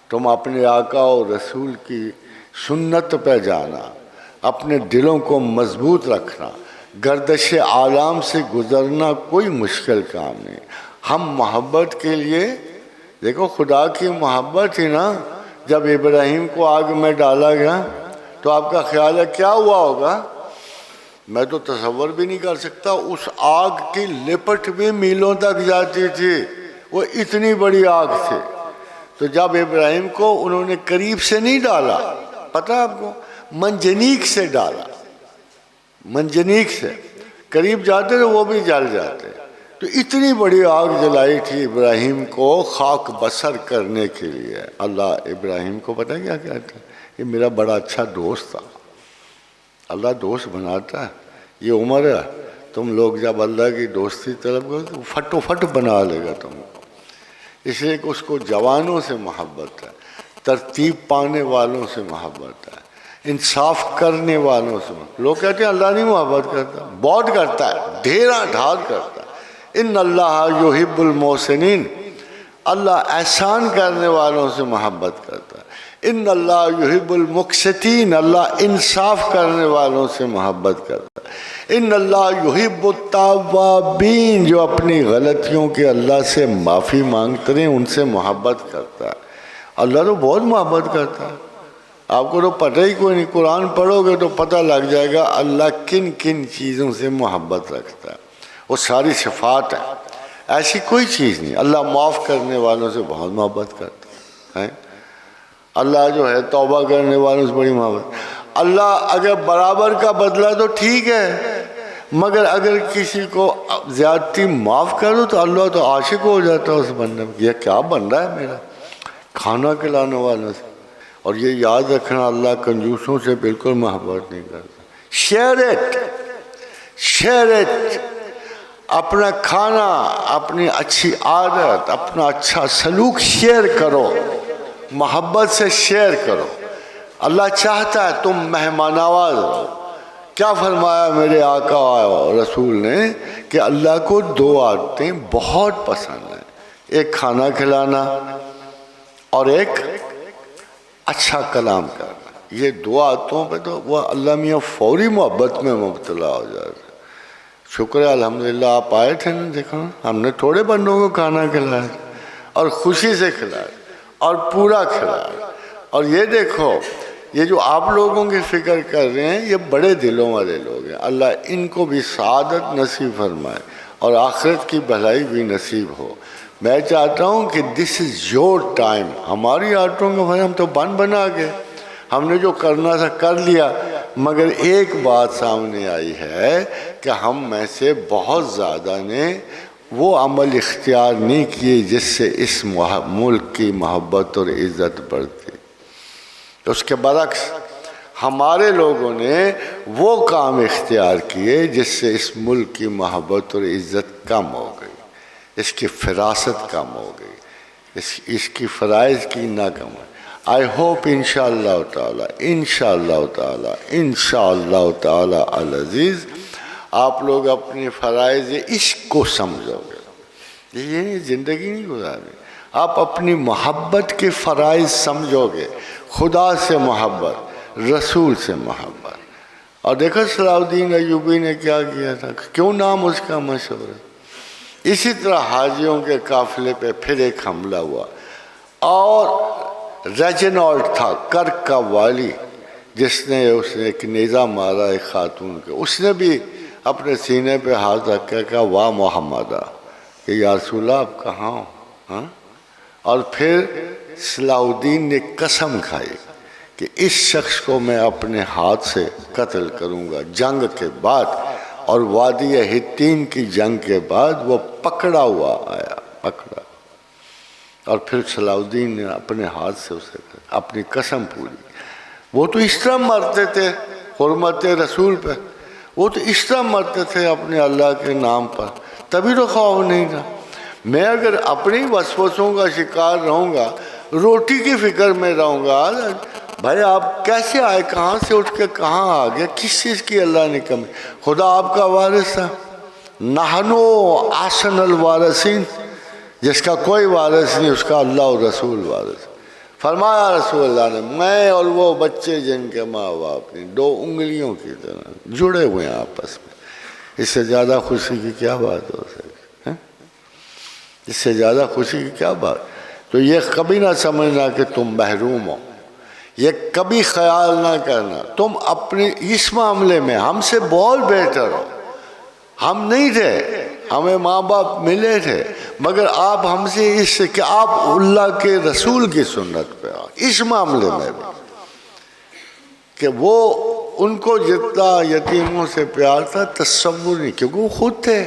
تم اپنے آقا اور رسول کی سنت پہ جانا، اپنے دلوں کو مضبوط رکھنا، گردش عالم سے گزرنا کوئی مشکل کام نہیں۔ ہم محبت کے لیے، دیکھو خدا کی محبت ہی نا، جب ابراہیم کو آگ میں ڈالا گیا تو آپ کا خیال ہے کیا ہوا ہوگا؟ میں تو تصور بھی نہیں کر سکتا، اس آگ کی لپٹ بھی میلوں تک جاتی تھی، وہ اتنی بڑی آگ تھی۔ تو جب ابراہیم کو انہوں نے قریب سے نہیں ڈالا، پتہ آپ کو، منجنیک سے ڈالا، منجنیک سے، قریب جاتے تو وہ بھی جل جاتے۔ تو اتنی بڑی آگ جلائی تھی ابراہیم کو خاک بسر کرنے کے لیے۔ اللہ ابراہیم کو پتہ کیا کہتا ہے؟ یہ میرا بڑا اچھا دوست تھا۔ اللہ دوست بناتا ہے، یہ عمر ہے، تم لوگ جب اللہ کی دوستی طلب کرو تو پھٹو پھٹ بنا لے گا تم کو۔ اس لیے کہ اس کو جوانوں سے محبت ہے، ترتیب پانے والوں سے محبت ہے، انصاف کرنے والوں سے محبت۔ لوگ کہتے ہیں اللہ نہیں محبت کرتا، بہت کرتا ہے، ڈھیرا ڈھال کرتا ہے۔ ان اللہ یحب المحسنین، اللہ احسان کرنے والوں سے محبت کرتا ہے۔ ان اللہ یحب المقسطین، اللہ انصاف کرنے والوں سے محبت کرتا ہے۔ ان اللہ یحب التوابین، جو اپنی غلطیوں کے اللہ سے معافی مانگتے ہیں ان سے محبت کرتا ہے۔ اللہ تو بہت محبت کرتا ہے، آپ کو تو پتہ ہی کوئی نہیں، قرآن پڑھو گے تو پتہ لگ جائے گا اللہ کن کن چیزوں سے محبت رکھتا ہے، وہ ساری صفات ہیں، ایسی کوئی چیز نہیں۔ اللہ معاف کرنے والوں سے بہت محبت کرتا ہے، اللہ جو ہے توبہ کرنے والوں سے بڑی محبت۔ اللہ اگر برابر کا بدلہ تو ٹھیک ہے، مگر اگر کسی کو زیادتی معاف کر دو تو اللہ تو عاشق ہو جاتا ہے اس بندے میں، یہ کیا بندہ ہے میرا، کھانا کھلانے والوں سے۔ اور یہ یاد رکھنا اللہ کنجوسوں سے بالکل محبت نہیں کرتا۔ شیئر اٹ، اپنا کھانا، اپنی اچھی عادت، اپنا اچھا سلوک شیئر کرو، محبت سے شیئر کرو۔ اللہ چاہتا ہے تم مہمان نواز ہو۔ کیا فرمایا میرے آقا رسول نے کہ اللہ کو دو عادتیں بہت پسند ہیں، ایک کھانا کھلانا اور ایک اچھا کلام کرنا۔ یہ دو عادتوں پہ تو وہ اللہ میاں فوری محبت میں مبتلا ہو جاتا ہے۔ شکر ہے الحمدللہ آپ آئے تھے نا، دیکھو ہم نے تھوڑے بندوں کو کھانا کھلایا اور خوشی سے کھلایا اور پورا کھلایا۔ اور یہ دیکھو یہ جو آپ لوگوں کی فکر کر رہے ہیں یہ بڑے دلوں والے لوگ ہیں، اللہ ان کو بھی سعادت نصیب فرمائے اور آخرت کی بھلائی بھی نصیب ہو۔ میں چاہتا ہوں کہ دس از یور ٹائم۔ ہماری عادتوں کا ہم تو بنا گئے، ہم نے جو کرنا تھا کر لیا، مگر ایک بات سامنے آئی ہے کہ ہم میں سے بہت زیادہ نے وہ عمل اختیار نہیں کیے جس سے اس ملک کی محبت اور عزت بڑھتی۔ اس کے برعکس ہمارے لوگوں نے وہ کام اختیار کیے جس سے اس ملک کی محبت اور عزت کم ہو گئی، اس کی فراست کم ہو گئی، اس کی فرائض کی نہ کم ہے۔ آئی ہوپ انشاءاللہ تعالی انشاءاللہ تعالی العزیز آپ لوگ اپنی فرائض عشق کو سمجھو گے۔ یہ زندگی نہیں گزارنی، آپ اپنی محبت کے فرائض سمجھو گے، خدا سے محبت، رسول سے محبت۔ اور دیکھو صلاح الدین ایوبی نے کیا کیا تھا، کیوں نام اس کا مشہور ہے۔ اسی طرح حاجیوں کے قافلے پہ پھر ایک حملہ ہوا، اور ریجنالڈ تھا کرک کا والی، جس نے ایک نیزہ مارا ایک خاتون کے، اس نے بھی اپنے سینے پہ ہاتھ رکھ کے کہا واہ محمدہ، کہ یا رسول اللہ آپ کہاں ہو، ہاں؟ اور پھر صلاح الدین نے قسم کھائی کہ اس شخص کو میں اپنے ہاتھ سے قتل کروں گا جنگ کے بعد، اور وادی حطین کی جنگ کے بعد وہ پکڑا ہوا آیا، پکڑا، اور پھر صلاح الدین نے اپنے ہاتھ سے اسے اپنی قسم پوری۔ وہ تو اس طرح مرتے تھے حرمت رسول پہ، وہ تو اس طرح مرتے تھے اپنے اللہ کے نام پر، تبھی تو خوف نہیں تھا۔ میں اگر اپنی وسوسوں کا شکار رہوں گا، روٹی کی فکر میں رہوں گا، بھائی آپ کیسے آئے, کہاں سے اٹھ کے کہاں آ گئے, کس چیز کی اللہ نے کمی؟ خدا آپ کا وارث تھا. نحنو احسن الوارثین, جس کا کوئی وارث نہیں اس کا اللہ اور رسول وارث. فرمایا رسول اللہ نے, میں اور وہ بچے جن کے ماں باپ نے دو انگلیوں کی طرح جڑے ہوئے ہیں آپس میں, اس سے زیادہ خوشی کی کیا بات ہو سکتی ہے؟ اس سے زیادہ خوشی کی کیا بات؟ تو یہ کبھی نہ سمجھنا کہ تم محروم ہو, یہ کبھی خیال نہ کرنا تم اپنے اس معاملے میں ہم سے بہت بہتر ہو. ہم نہیں تھے, ہمیں ماں باپ ملے تھے, مگر آپ ہم سے اس سے کہ آپ اللہ کے رسول کی سنت پہ آؤ اس معاملے میں بھی, کہ وہ ان کو جتنا یتیموں سے پیار تھا تصور نہیں, کیونکہ وہ خود تھے.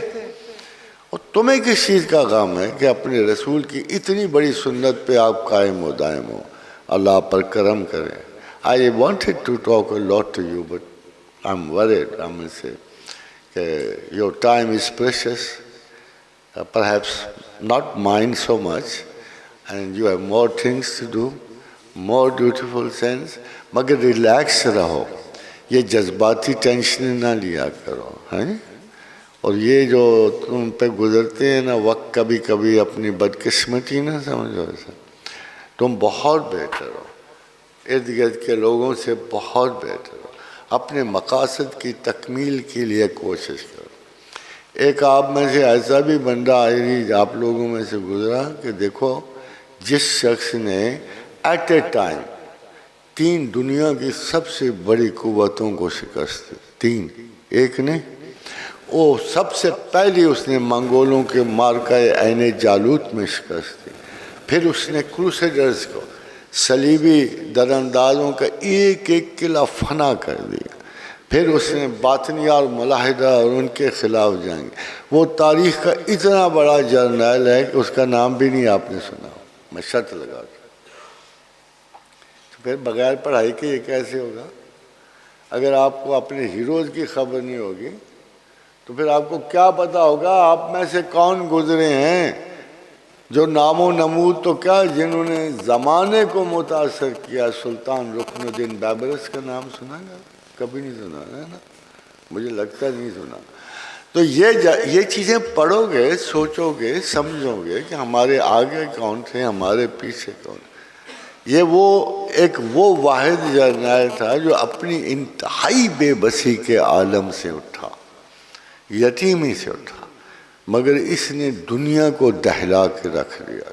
اور تمہیں کس چیز کا غم ہے کہ اپنے رسول کی اتنی بڑی سنت پہ آپ قائم و دائم ہو. اللہ پر کرم کریں. I wanted to talk a lot to you, but I'm worried. I'm going to say your time is precious, perhaps not mine so much, and you have more things to do, more beautiful things. مگر relax رہو, یہ جذباتی tension نہ لیا کرو ہیں. اور یہ جو تم پہ گزرتے ہیں نا وقت, کبھی کبھی اپنی بدقسمتی نہ سمجھو. تم بہت بہتر ہو, ارد گرد کے لوگوں سے بہت بہتر ہو. اپنے مقاصد کی تکمیل کے لیے کوشش کرو. ایک آپ میں سے ایسا بھی بندہ آپ لوگوں میں سے گزرا کہ دیکھو, جس شخص نے ایٹ اے ٹائم 3 دنیا کی سب سے بڑی قوتوں کو شکست دی, 3 ایک نے, وہ سب سے پہلی اس نے منگولوں کے مارکہ عین جالوت میں شکست دی. پھر اس نے کروسیڈرز کو, صلیبی دراندازوں کا ایک ایک قلعہ فنا کر دیا. پھر اس نے باطنیہ اور ملاحدہ اور ان کے خلاف جنگ. وہ تاریخ کا اتنا بڑا جرنیل ہے کہ اس کا نام بھی نہیں آپ نے سنا, میں شرط لگا دوں. تو پھر بغیر پڑھائی کے یہ کیسے ہوگا؟ اگر آپ کو اپنے ہیروز کی خبر نہیں ہوگی تو پھر آپ کو کیا پتہ ہوگا آپ میں سے کون گزرے ہیں جو نام و نمود تو کیا, جنہوں نے زمانے کو متاثر کیا. سلطان رکن الدین بابرس کا نام سنا گا؟ کبھی نہیں سنا ہے نا, مجھے لگتا نہیں سنا. تو یہ چیزیں پڑھو گے, سوچو گے, سمجھو گے کہ ہمارے آگے کون تھے, ہمارے پیچھے کون. یہ وہ واحد جرنیل تھا جو اپنی انتہائی بے بسی کے عالم سے اٹھا, یتیمی سے اٹھا, مگر اس نے دنیا کو دہلا کے رکھ دیا.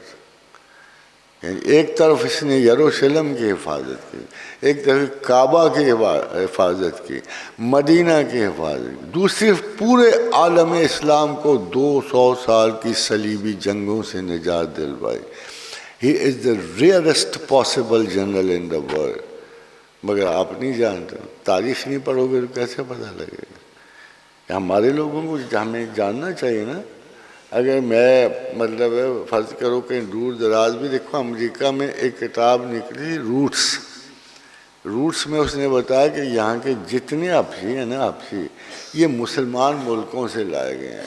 یعنی ایک طرف اس نے یروشلم کی حفاظت کی, ایک طرف کعبہ کی حفاظت کی, مدینہ کی حفاظت کی, دوسری پورے عالم اسلام کو 200 سال کی صلیبی جنگوں سے نجات دلوائی. He is the rarest possible general in the world. مگر آپ نہیں جانتے, تاریخ نہیں پڑھو گے تو کیسے پتہ لگے گا؟ ہمارے لوگوں کو ہمیں جاننا چاہیے نا. اگر میں مطلب فرض کرو کہیں دور دراز بھی دیکھو, امریکہ میں ایک کتاب نکلی روٹس میں اس نے بتایا کہ یہاں کے جتنے آپسی ہیں نا, آپسی یہ مسلمان ملکوں سے لائے گئے ہیں.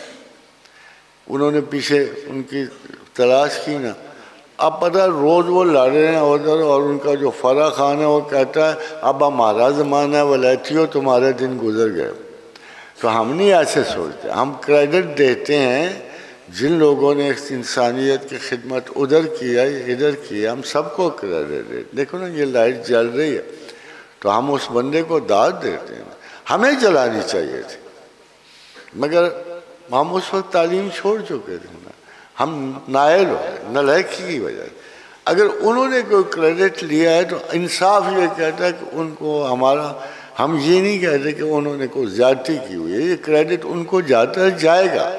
انہوں نے پیچھے ان کی تلاش کی نا, اب پتہ روز وہ لڑ رہے ہیں ادھر, اور ان کا جو فرا خان ہے وہ کہتا ہے اب ہمارا زمانہ ہے ولیتی ہو, تمہارے دن گزر گئے. تو ہم نہیں ایسے سوچتے, ہم کریڈٹ دیتے ہیں جن لوگوں نے انسانیت کی خدمت ادھر کیا ادھر کیا, ہم سب کو کریڈٹ دیتے. دیکھو نا یہ لائٹ جل رہی ہے تو ہم اس بندے کو داد دیتے ہیں, ہمیں جلانی چاہیے تھی, مگر ہم اس وقت تعلیم چھوڑ چکے تھے نا, ہم نائل ہو نالائکی کی وجہ سے. اگر انہوں نے کوئی کریڈٹ لیا ہے تو انصاف یہ کہتا ہے کہ ان کو ہمارا, ہم یہ نہیں کہتے کہ انہوں نے کوئی زیادتی کی ہوئی ہے, یہ کریڈٹ ان کو جاتا ہے, جائے گا.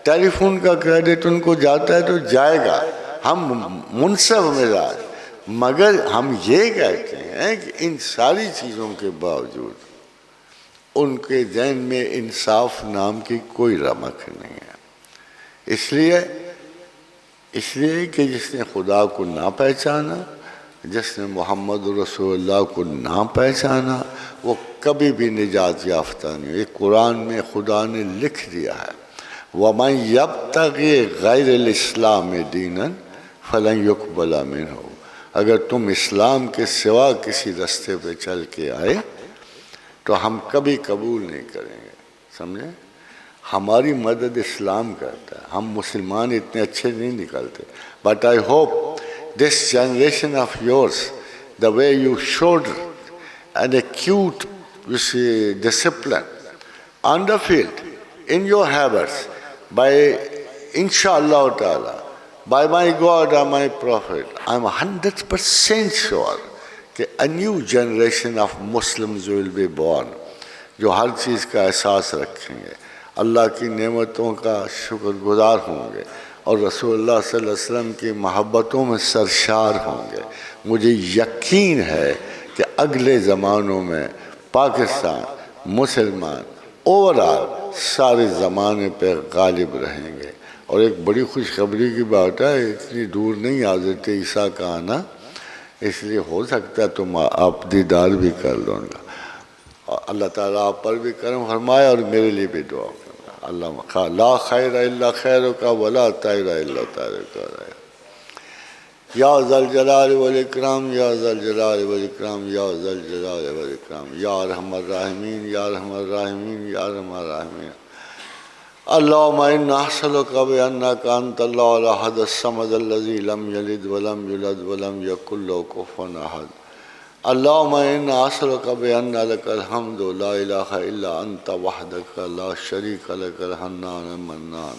ٹیلی فون کا کریڈٹ ان کو جاتا ہے تو جائے گا, ہم منصف مزاج. مگر ہم یہ کہتے ہیں کہ ان ساری چیزوں کے باوجود ان کے ذہن میں انصاف نام کی کوئی رمق نہیں ہے. اس لیے کہ جس نے خدا کو نہ پہچانا, جس نے محمد رسول اللہ کو نہ پہچانا, وہ کبھی بھی نجات یافتہ نہیں. یہ قرآن میں خدا نے لکھ دیا ہے, وَمَنْ يَبْتَغِي غَيْرَ الْإِسْلَامِ دِينًا فَلَنْ يُقْبَلَ مِنْهُ. اگر تم اسلام کے سوا کسی راستے پہ چل کے آئے تو ہم کبھی قبول نہیں کریں گے. سمجھے؟ ہماری مدد اسلام کرتا ہے. ہم مسلمان اتنے اچھے نہیں نکلتے. But I hope this generation of yours, the way you showed an acute discipline on the field, in your habits, by inshallah ta'ala, by my God and my Prophet, I'm 100% sure that a new generation of Muslims will be born, جو ہر چیز کا احساس رکھیں گے, اللہ کی نعمتوں کا شکر گزار ہوں گے, اور رسول اللہ صلی اللہ علیہ وسلم کی محبتوں میں سرشار ہوں گے. مجھے یقین ہے کہ اگلے زمانوں میں پاکستان, مسلمان اوورآل سارے زمانے پہ غالب رہیں گے. اور ایک بڑی خوشخبری کی بات ہے, اتنی دور نہیں حضرت عیسیٰ کا آنا, اس لیے ہو سکتا ہے تم آپ دیدار بھی کر لوں گا. اور اللہ تعالیٰ آپ پر بھی کرم فرمائے اور میرے لیے بھی دعا کرنا. اللہ لا خیر الا خیرک ولا طیر الا طیرک. یا ذا الجلال والاکرام, یا ذا الجلال والاکرام, یا ذا الجلال والاکرام, یا ارحم الراحمین, یا ارحم الراحمین, یا ارحم الراحمین. اللہم انا نسألک بانک انت اللہ الاحد الصمد الذی لم یلد ولم یولد ولم یکن لہ کفوا احد. اللہم انا نسألک بان لک الحمد لا الہ الا انت وحدک لا شریک لک الحنان المنان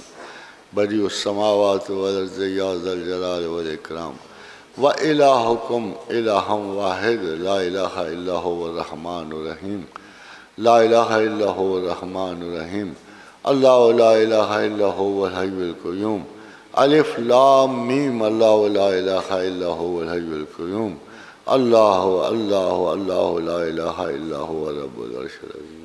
بدیع السماوات والارض یا ذا الجلال والاکرام. وإلہکم الہ واحد لا الہ الا هو الرحمن الرحیم, لا الہ الا هو الرحمن الرحیم. اللہ لا الہ الا هو الحی القیوم. الف لام میم, اللہ لا الہ الا هو الحی القیوم. اللہ اللہ اللہ لا الہ الا هو رب العرش العظیم.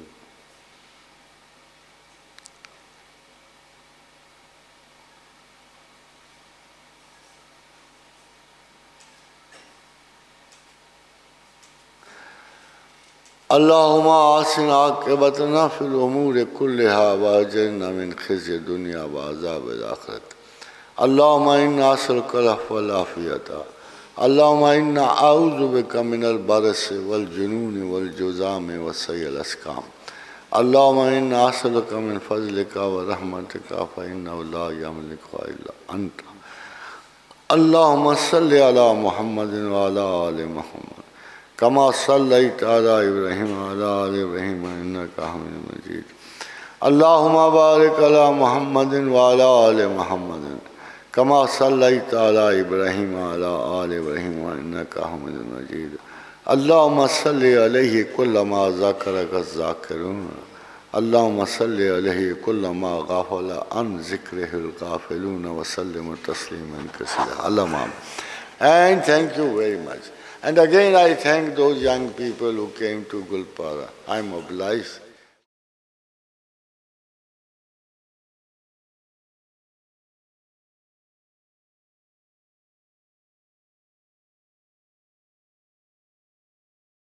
اللہم آسن عاقبتنا فی الامور کلہا واجرنا من خزی الدنیا وعذاب الآخرت. اللہم انا نسألک العفو والعافیۃ. اللہم انا اعوذ بک من البرص والجنون والجذام وسیء الاسقام. اللہم انا نسألک من فضلک ورحمتک فانہ لا یملکها الا انت. اللہم صلی علی محمد وعلی آل محمد کما صلیت علی ابراہیم وعلی آل ابراہیم انک حمید مجید. اللہم بارک علی محمد وعلی آل محمد کما صلیت علی ابراہیم وعلی آل ابراہیم انک حمید مجید. اللہم صلی علیہ کل ما ذکرک الذاکرون. اللہم صلی علیہ کل ما غافل عن ذکرہ الغافلون وسلم تسلیما کثیرا. Alamaat. And thank you very much. And again I thank those young people who came to Gulpara. I'm obliged